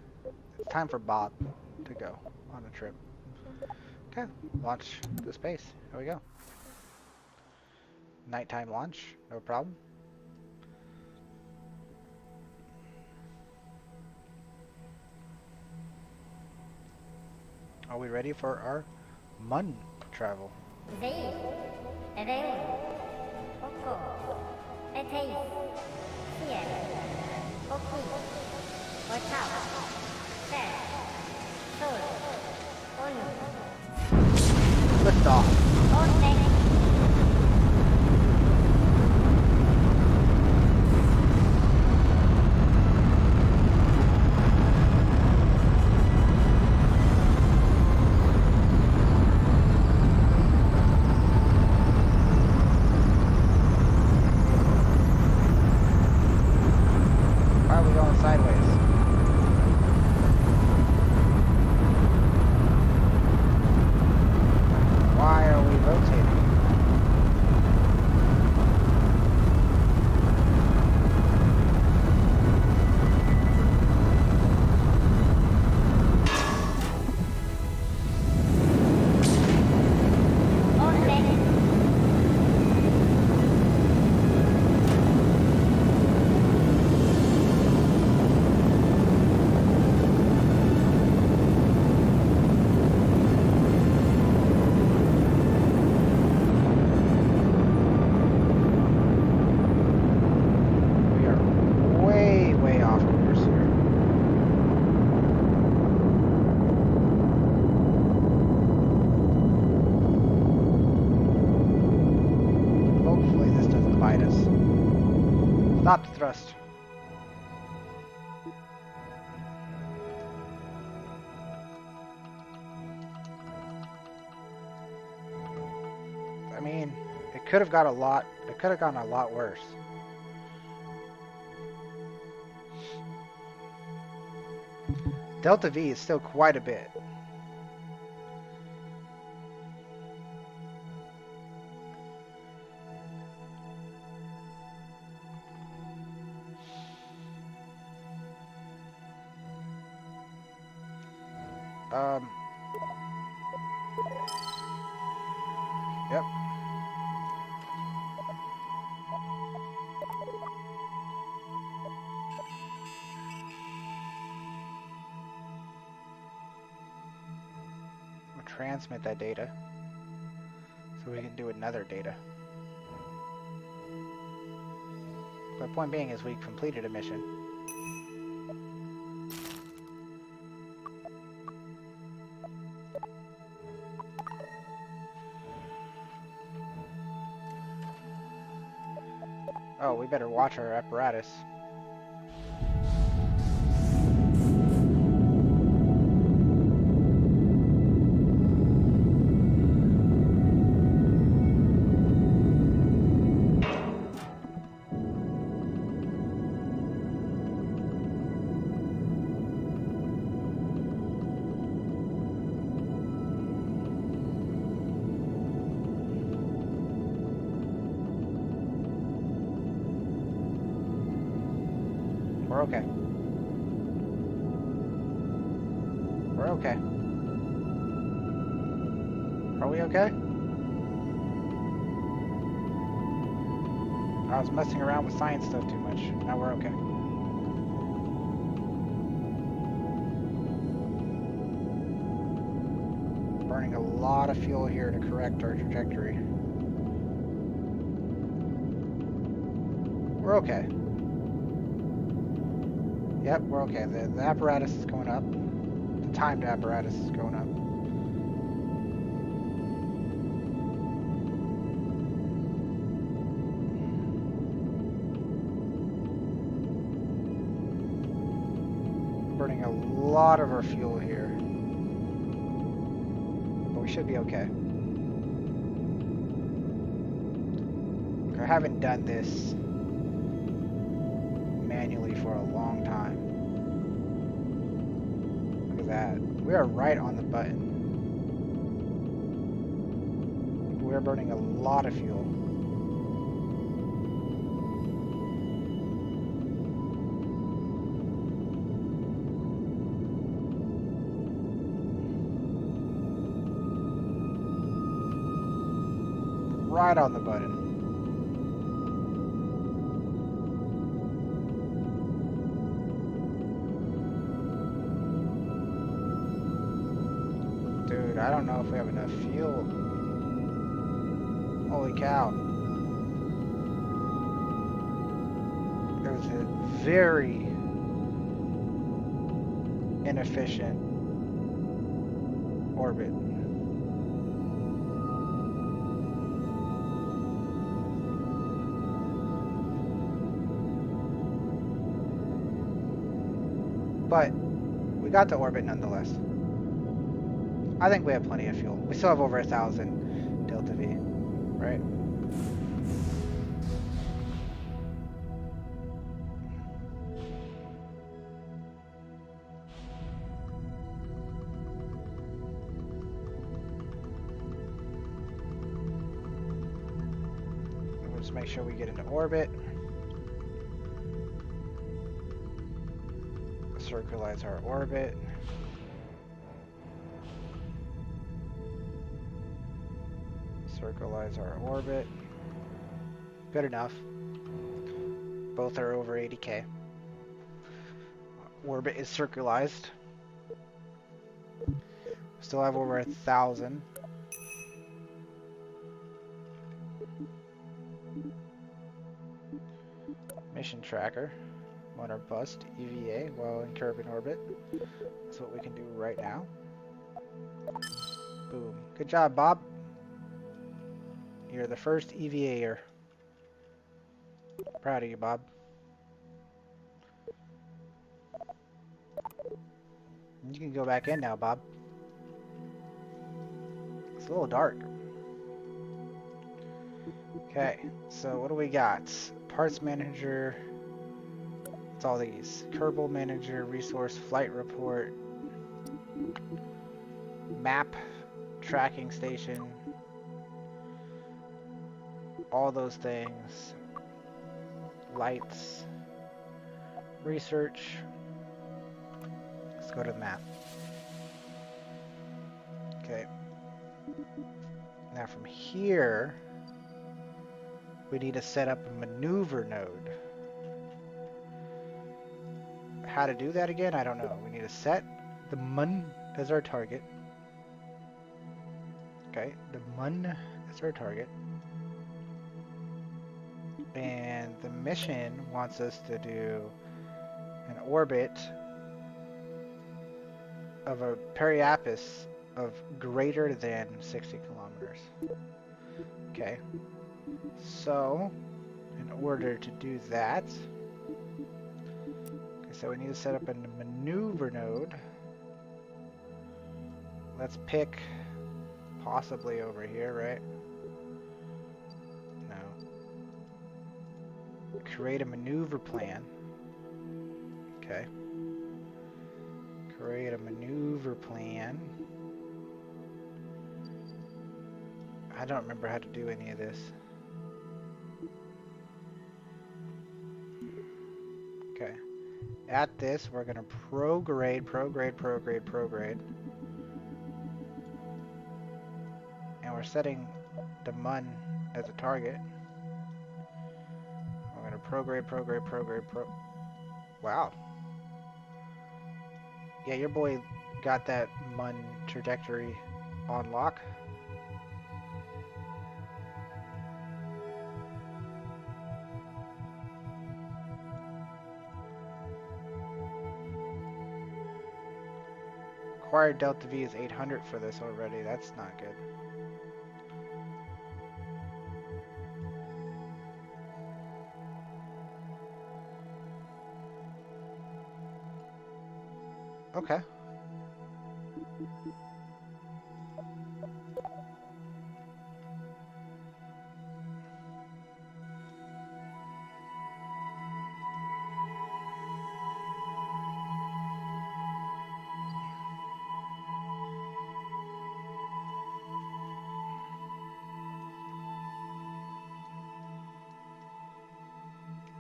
It's time for Bob to go on a trip. Okay, launch to space. Here we go. Nighttime launch, no problem. Are we ready for our Mun travel? Lift off. Why are we going sideways? Why are we rotating? Stop the thrust. I mean, it could have got a lot. It could have gotten a lot worse. Delta V is still quite a bit. Yep. We'll transmit that data so we can do another data. But point being is we completed a mission. Oh, we better watch our apparatus. We're okay. We're okay. Are we okay? I was messing around with science stuff too much. Now we're okay. Burning a lot of fuel here to correct our trajectory. We're okay. Yep, we're okay. The apparatus is going up. The timed apparatus is going up. Burning a lot of our fuel here. But we should be okay. I haven't done this manually for a long time. Look at that. We are right on the button. We're burning a lot of fuel. Right on the button. Dude, I don't know if we have enough fuel. Holy cow. It was a very inefficient orbit. But we got to orbit nonetheless. I think we have plenty of fuel. We still have over 1,000 Delta V, right? We'll just make sure we get into orbit. Circularize our orbit. Circularize our orbit. Good enough. Both are over 80K. Orbit is circularized. Still have over 1,000. Mission tracker. Lunar bust, EVA, while in curve in orbit. That's what we can do right now. Boom. Good job, Bob. You're the first EVA-er. Proud of you, Bob. You can go back in now, Bob. It's a little dark. Okay, so what do we got? Parts manager. It's all these. Kerbal manager, resource, flight report, map, tracking station. All those things. Lights. Research. Let's go to the map. Okay. Now from here, we need to set up a maneuver node. How to do that again? I don't know. We need to set the mun as our target. Okay, the mun is our target. And the mission wants us to do an orbit of a periapus of greater than 60 kilometers. Okay, so in order to do that, so we need to set up a maneuver node. Let's pick possibly over here, right? No. Create a maneuver plan. Okay. Create a maneuver plan. I don't remember how to do any of this. Okay. At this, we're going to prograde. And we're setting the mun as a target. We're going to prograde. Wow. Yeah, your boy got that mun trajectory on lock. Required delta V is 800 for this already. That's not good. Okay.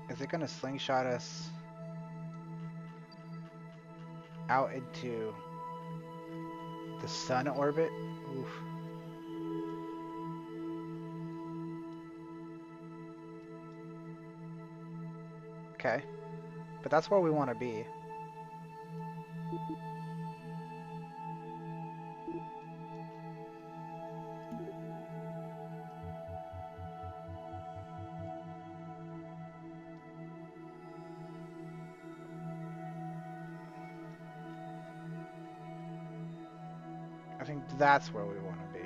Is it going to slingshot us out into the sun orbit? Oof. Okay. But that's where we want to be. I think that's where we want to be.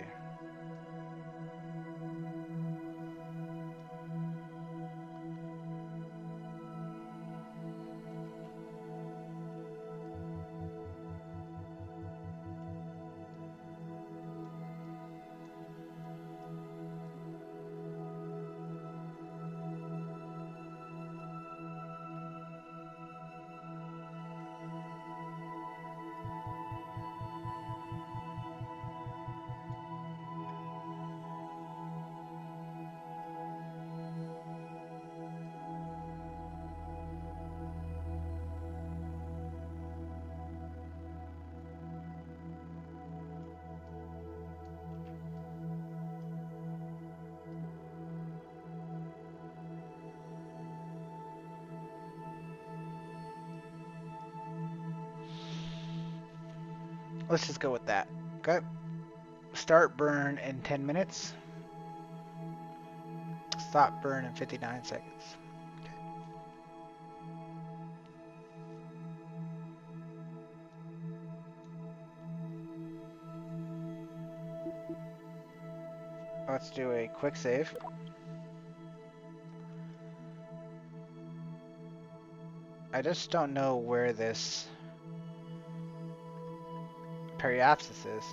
Let's just go with that. Okay. Start burn in 10 minutes. Stop burn in 59 seconds. Okay. Let's do a quick save. I just don't know where this periapsis is.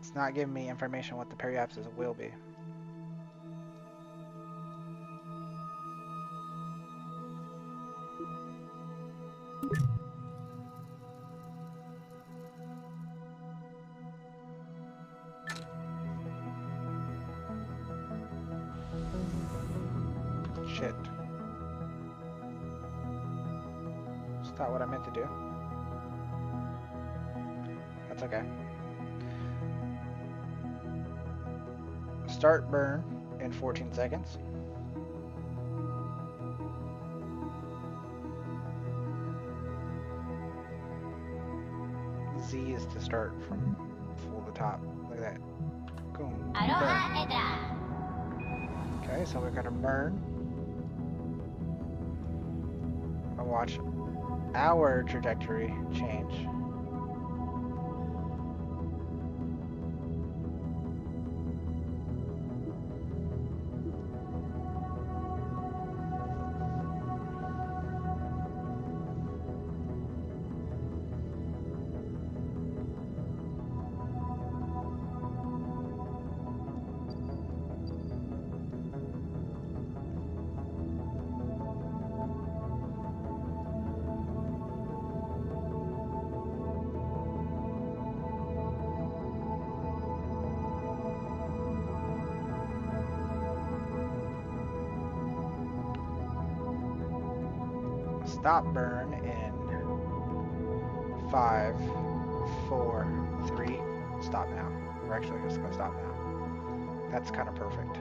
It's not giving me information what the periapsis will be. Shit. It's not what I meant to do. That's okay. Start burn in 14 seconds. Z is to start from full to top. Look at that. Boom. Burn. Okay, so we're gonna burn. And watch our trajectory change. Stop burn in 5, 4, 3. Stop now. We're actually just gonna stop now. That's kind of perfect.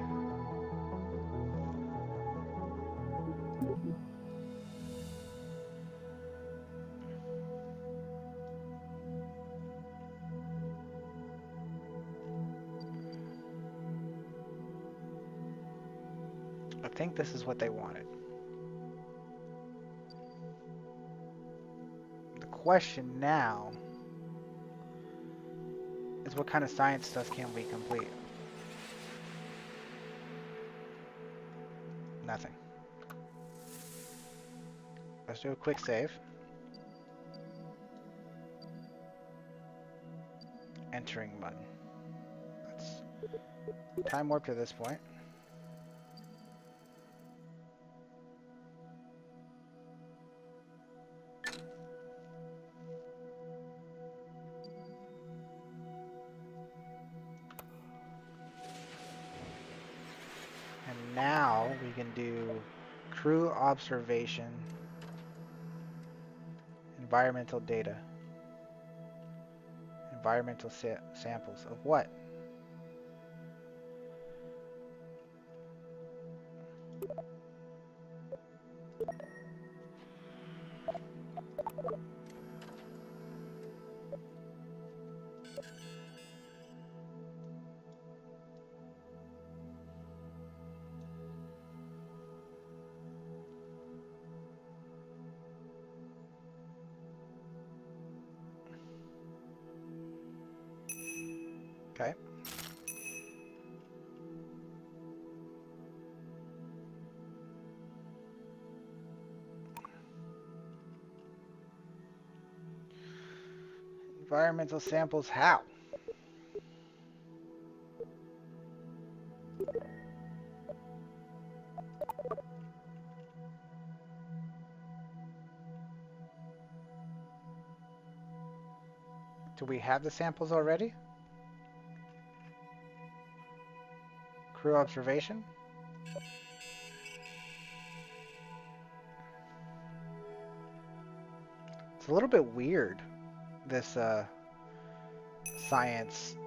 I think this is what they wanted. The question now is what kind of science stuff can we complete? Nothing. Let's do a quick save. Entering button. Let's time warp to this point. And now we can do crew observation, environmental data, environmental samples of what? Okay. Environmental samples, how? Do we have the samples already? Crew observation? It's a little bit weird, this science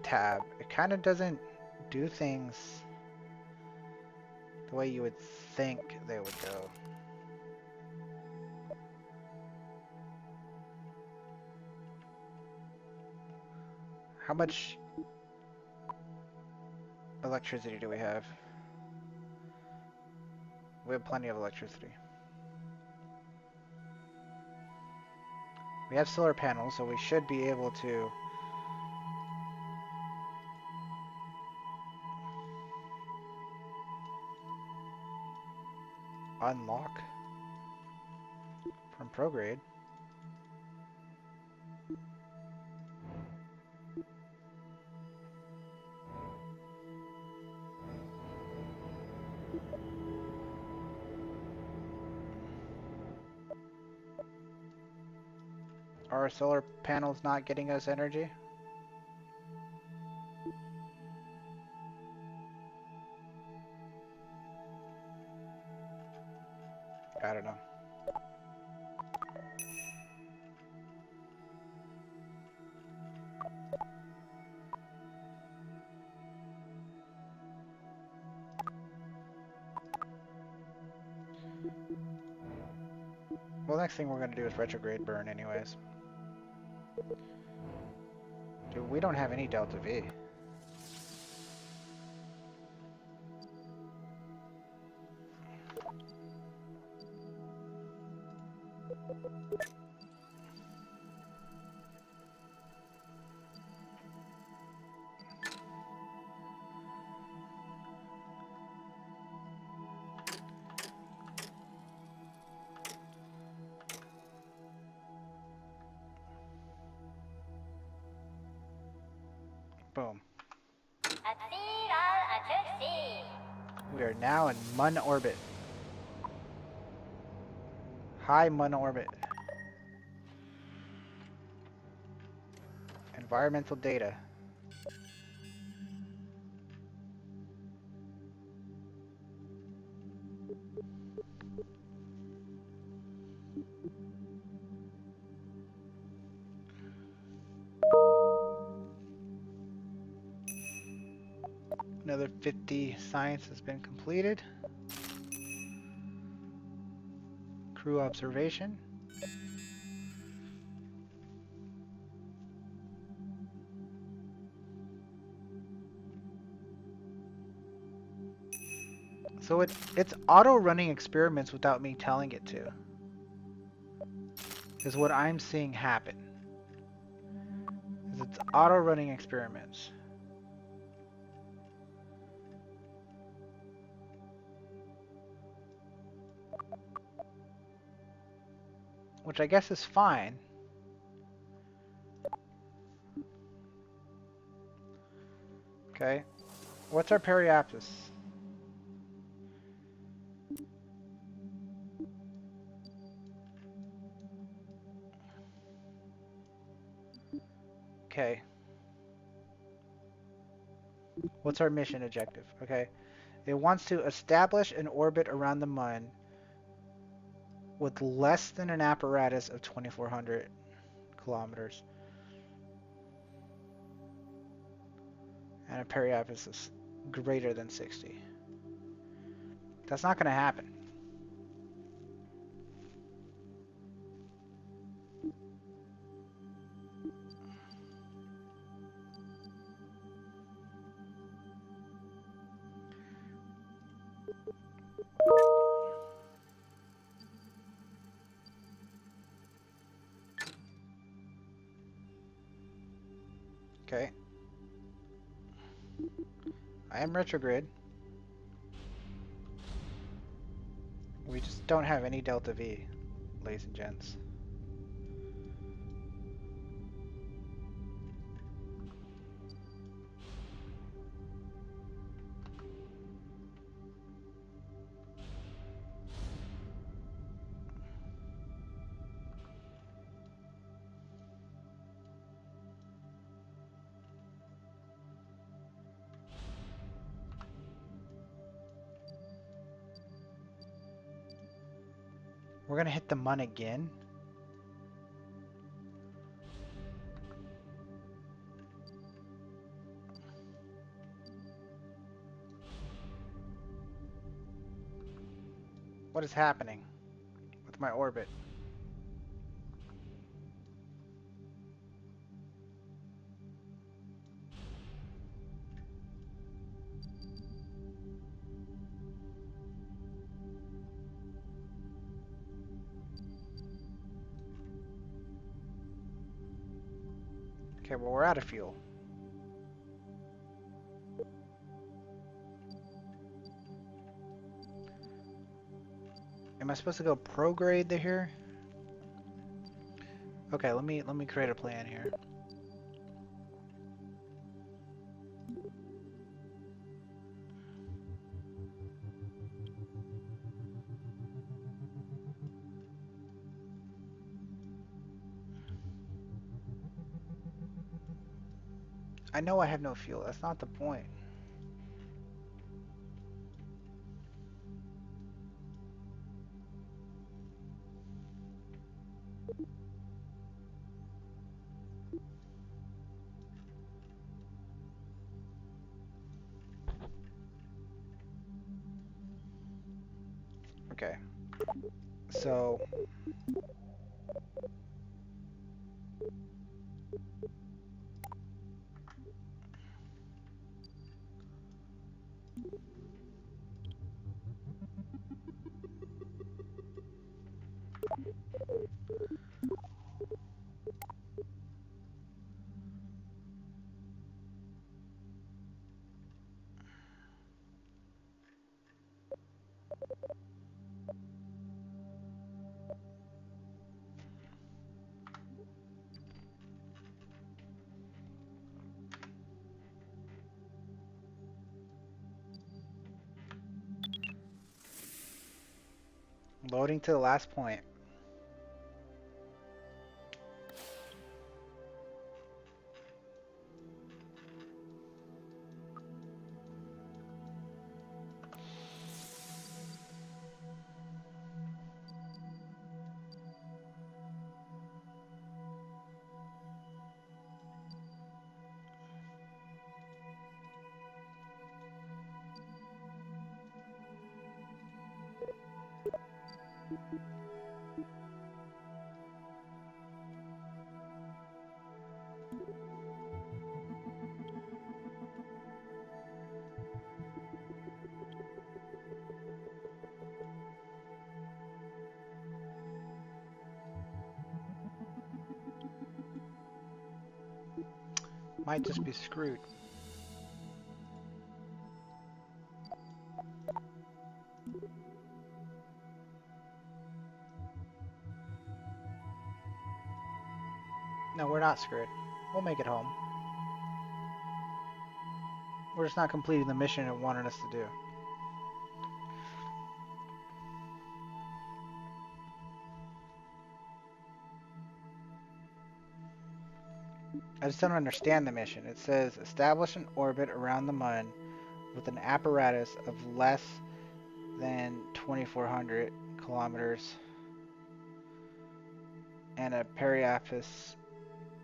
tab. It kind of doesn't do things the way you would think they would go. How much electricity do we have? We have plenty of electricity. We have solar panels, so we should be able to unlock From prograde. Are our solar panels not getting us energy? I don't know. Well, next thing we're going to do is retrograde burn anyways. Dude, we don't have any Delta V. Boom. We are now in Mun orbit. High Mun orbit. Environmental data. Another 50 science has been completed. Crew observation. So it's auto-running experiments without me telling it to. Is what I'm seeing happen. It's auto-running experiments. Which I guess is fine. Okay. What's our periapsis? Okay. What's our mission objective? Okay. It wants to establish an orbit around the Mun with less than an apparatus of 2,400 kilometers. And a periapsis is greater than 60. That's not going to happen. Okay. I am retrograde. We just don't have any Delta V, ladies and gents. We're gonna hit the Mun again. What is happening with my orbit? Okay, well, we're out of fuel. Am I supposed to go prograde here? Okay, let me create a plan here. I know I have no fuel. That's not the point. Okay. So loading to the last point. Might just be screwed. No, we're not screwed. We'll make it home. We're just not completing the mission it wanted us to do. I just don't understand the mission. It says establish an orbit around the Mun with an apparatus of less than 2,400 kilometers and a periaphus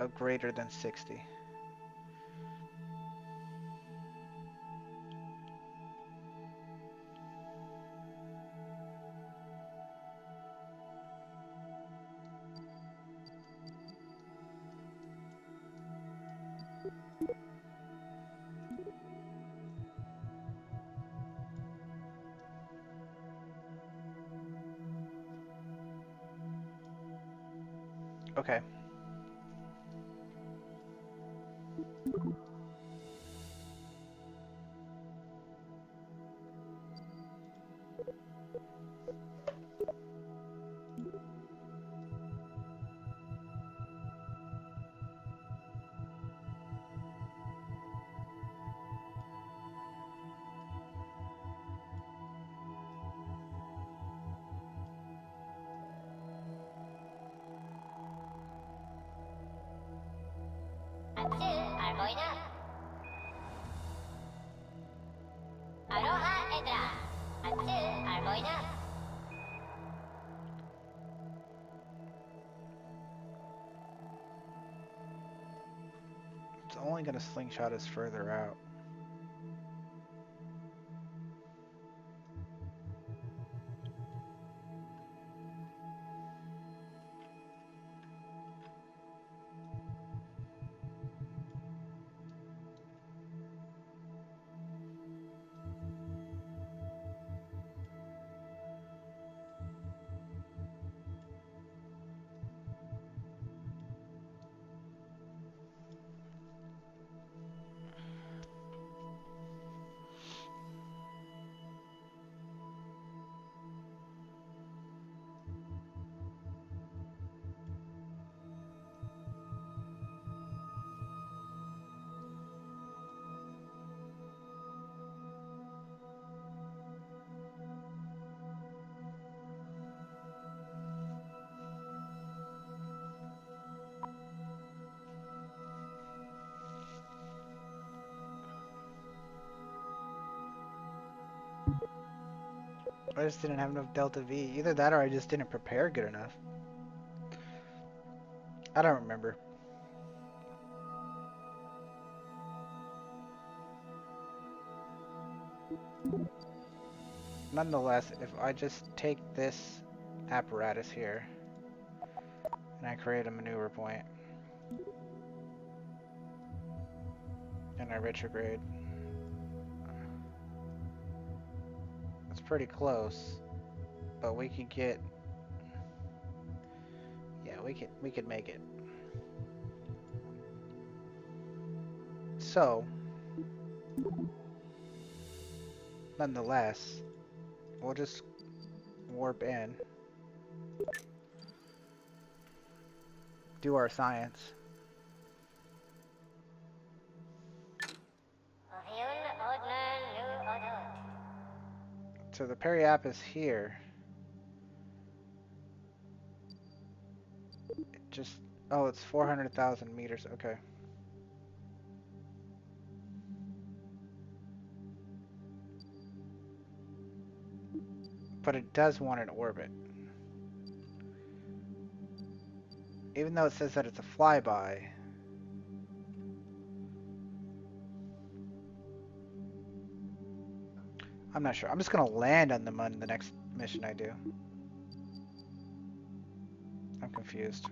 of greater than 60. Okay. It's only going to slingshot us further out. I just didn't have enough Delta V. Either that or I just didn't prepare good enough. I don't remember. Nonetheless, if I just take this apparatus here and I create a maneuver point and I retrograde, it's pretty close, but we could get, yeah, we could make it. So, nonetheless, we'll just warp in, do our science. So the periap is here. It just, oh, it's 400,000 meters, okay. But it does want an orbit. Even though it says that it's a flyby. I'm not sure. I'm just gonna land on the Mun the next mission I do. I'm confused.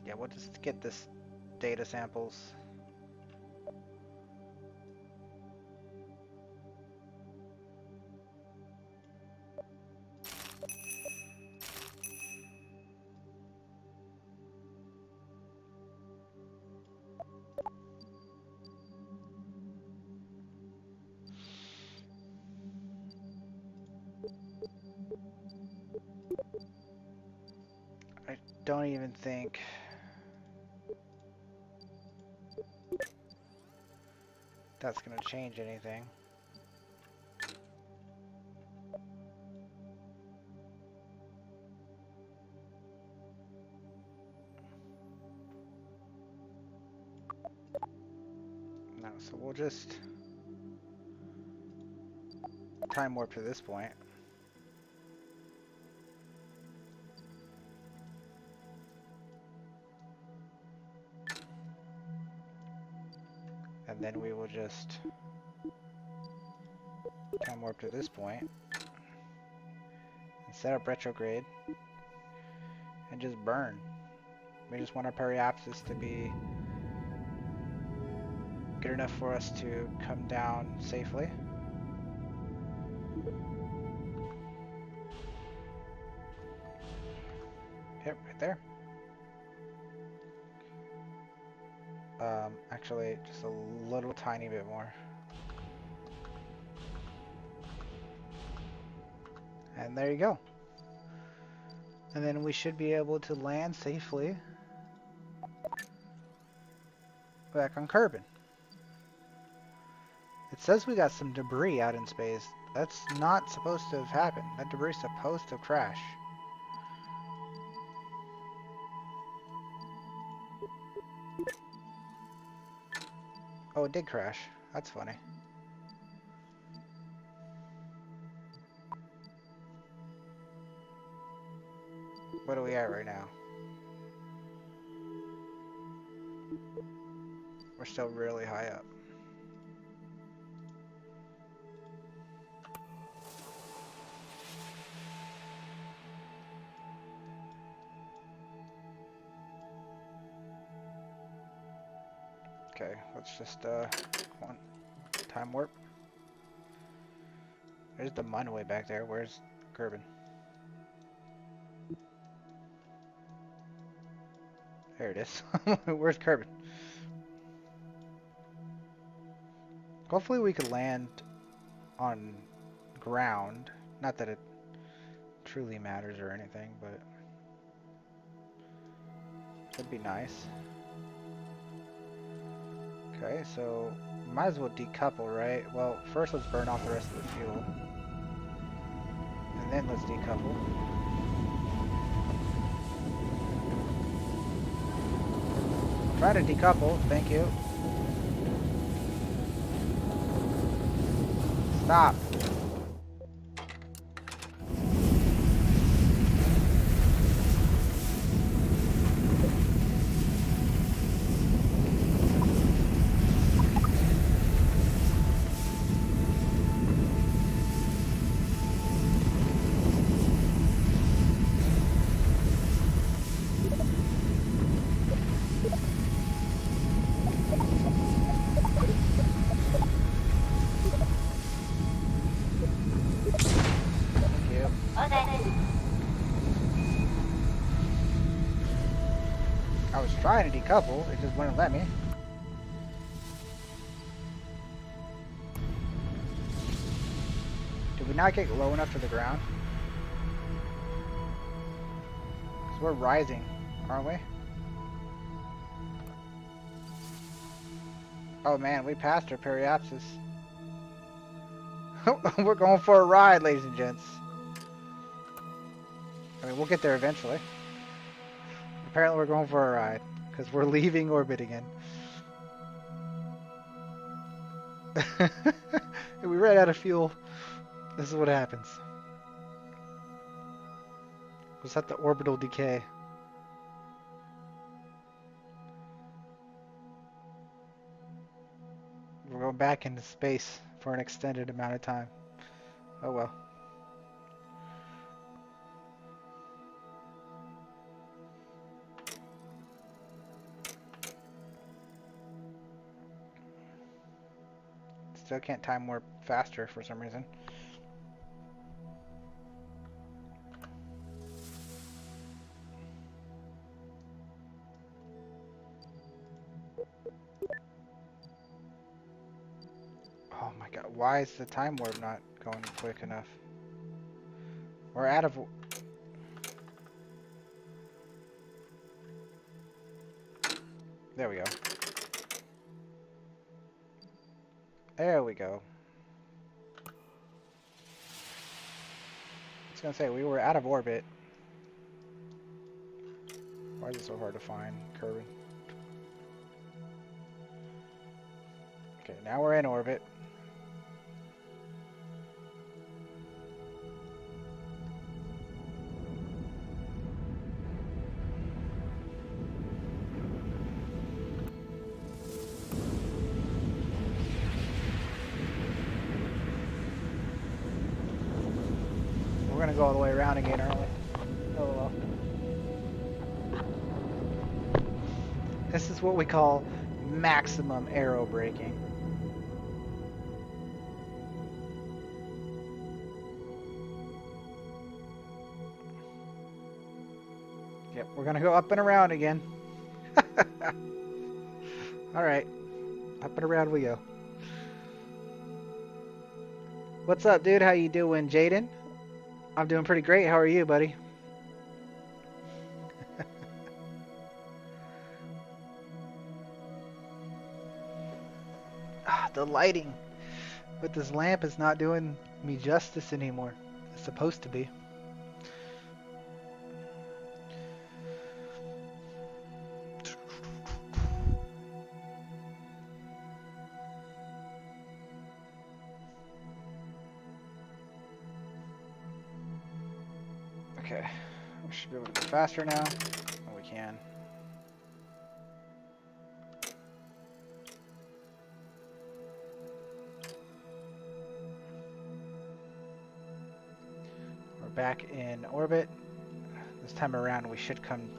Yeah, we'll just get this data samples. I don't even think that's gonna change anything. No, so we'll just time warp to this point. And then we will just time warp to this point and set up retrograde and just burn. We just want our periapsis to be good enough for us to come down safely. Yep, right there. Actually, just a little tiny bit more. And there you go. And then we should be able to land safely back on Kerbin. It says we got some debris out in space. That's not supposed to have happened. That debris is supposed to crash. Oh, it did crash. That's funny. What are we at right now? We're still really high up. Okay, let's just come on. Time warp. There's the Mun way back there. Where's Kerbin? There it is. Where's Kerbin? Hopefully we could land on ground. Not that it truly matters or anything, but it'd be nice. Okay, so Might as well decouple, right? Well, first let's burn off the rest of the fuel. And then let's decouple. Try to decouple, thank you. Stop. I was trying to decouple, it just wouldn't let me. Did we not get low enough to the ground? Because we're rising, aren't we? Oh man, we passed our periapsis. We're going for a ride, ladies and gents. I mean, we'll get there eventually. Apparently we're going for a ride, because we're leaving orbit again. We ran out of fuel. This is what happens. Was that the orbital decay? We're going back into space for an extended amount of time. Oh well. Still can't time warp faster for some reason. Oh my god, why is the time warp not going quick enough? We're out of... There we go. There we go. I was gonna say, we were out of orbit. Why is it so hard to find, Kerbin? Okay, now we're in orbit. We're gonna go all the way around again, aren't we? Oh well. This is what we call maximum aero braking. Yep, we're gonna go up and around again. Alright, up and around we go. What's up, dude? How you doing, Jaden? I'm doing pretty great. How are you, buddy? The lighting with this lamp is not doing me justice anymore. It's supposed to be. Okay, we should be able to go faster now. Oh, we can. We're back in orbit. This time around we should come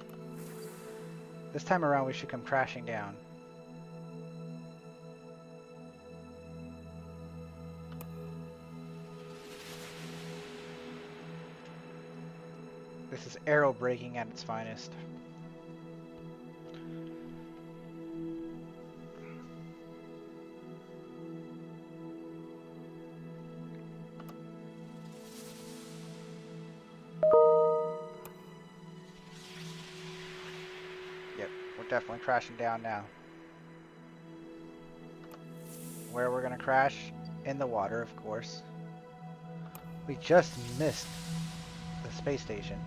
crashing down. This is aero braking at its finest. Yep, we're definitely crashing down now. where we're gonna crash in the water, of course. We just missed the space station.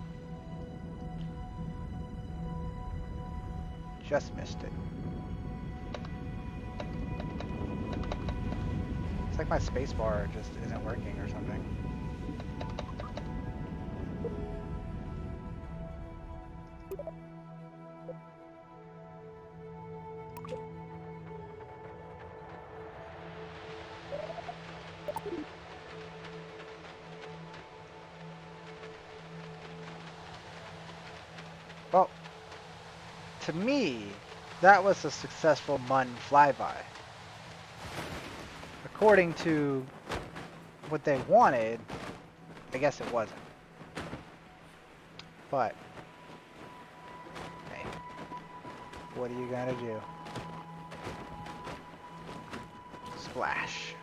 Just missed it. It's like my space bar just isn't working or something. Well, to me, that was a successful MUN flyby. According to what they wanted, I guess it wasn't. But, hey, what are you gonna do? Splash.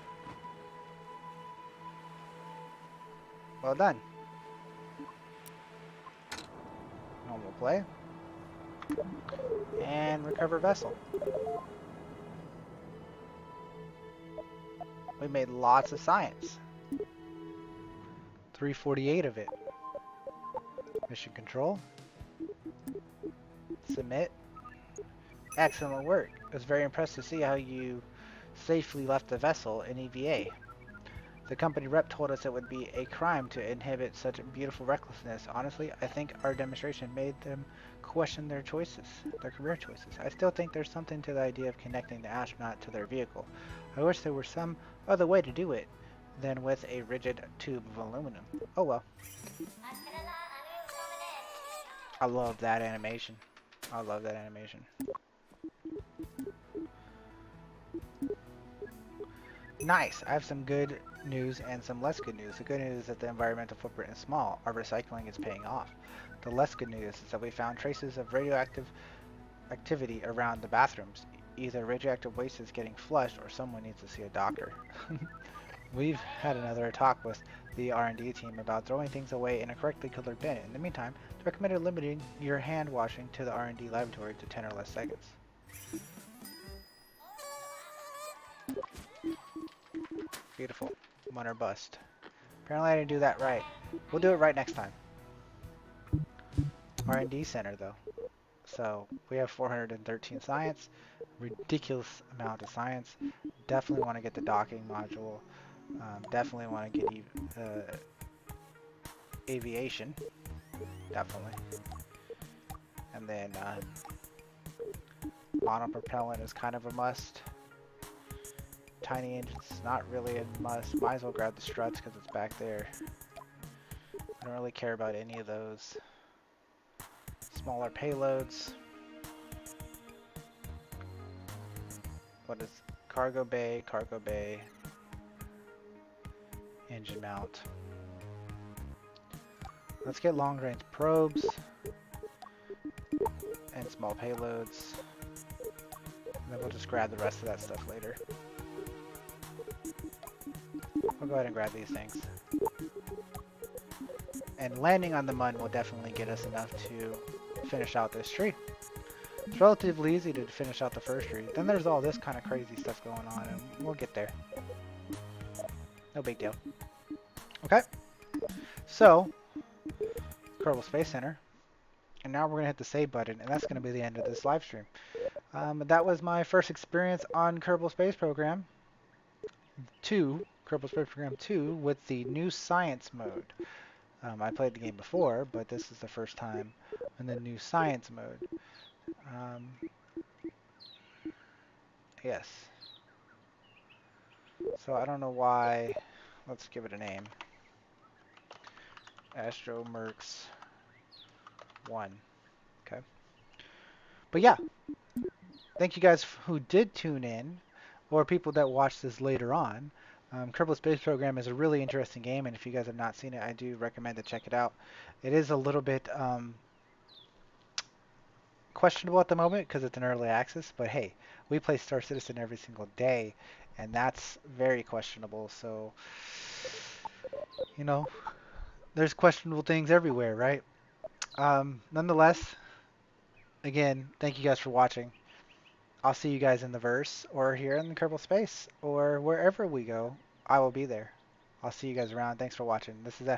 Well done. Normal play. And recover vessel. We made lots of science. 348 of it. Mission control. Submit. Excellent work. I was very impressed to see how you safely left the vessel in EVA. The company rep told us it would be a crime to inhibit such beautiful recklessness. Honestly, I think our demonstration made them question their choices, their career choices. I still think there's something to the idea of connecting the astronaut to their vehicle. I wish there were some other way to do it than with a rigid tube of aluminum. Oh well. I love that animation. I love that animation. Nice. I have some good news and some less good news. The good news is that the environmental footprint is small. Our recycling is paying off. The less good news is that we found traces of radioactive activity around the bathrooms. Either radioactive waste is getting flushed or someone needs to see a doctor. We've had another talk with the R&D team about throwing things away in a correctly colored bin. In the meantime, it's recommended limiting your hand washing to the R&D laboratory to 10 or less seconds. Beautiful. Won or bust. Apparently I didn't do that right. We'll do it right next time. R&D center though. So we have 413 science. Ridiculous amount of science. Definitely want to get the docking module. Definitely want to get aviation. Definitely. And then monopropellant is kind of a must. Tiny engines, not really a must. Might as well grab the struts because it's back there. I don't really care about any of those. Smaller payloads. What is cargo bay, engine mount. Let's get long range probes and small payloads. And then we'll just grab the rest of that stuff later. We'll go ahead and grab these things. And landing on the MUN will definitely get us enough to finish out this tree. It's relatively easy to finish out the first tree. Then there's all this kind of crazy stuff going on, and we'll get there. No big deal. Okay. So, Kerbal Space Center. And now we're going to hit the save button, and that's going to be the end of this live stream. That was my first experience on Kerbal Space Program 2, Kerbal Space Program 2, with the new science mode. I played the game before, but this is the first time in the new science mode. Yes. So I don't know why. Let's give it a name. Astro Mercs 1. Okay. But yeah. Thank you guys who did tune in, or people that watch this later on. Kerbal Space Program is a really interesting game, and if you guys have not seen it, I do recommend to check it out. It is a little bit questionable at the moment because it's an early access, but hey, we play Star Citizen every single day, and that's very questionable. So, you know, there's questionable things everywhere, right? Nonetheless, again, thank you guys for watching. I'll see you guys in the verse or here in the Kerbal Space or wherever we go. I will be there. I'll see you guys around. Thanks for watching. This is Ash.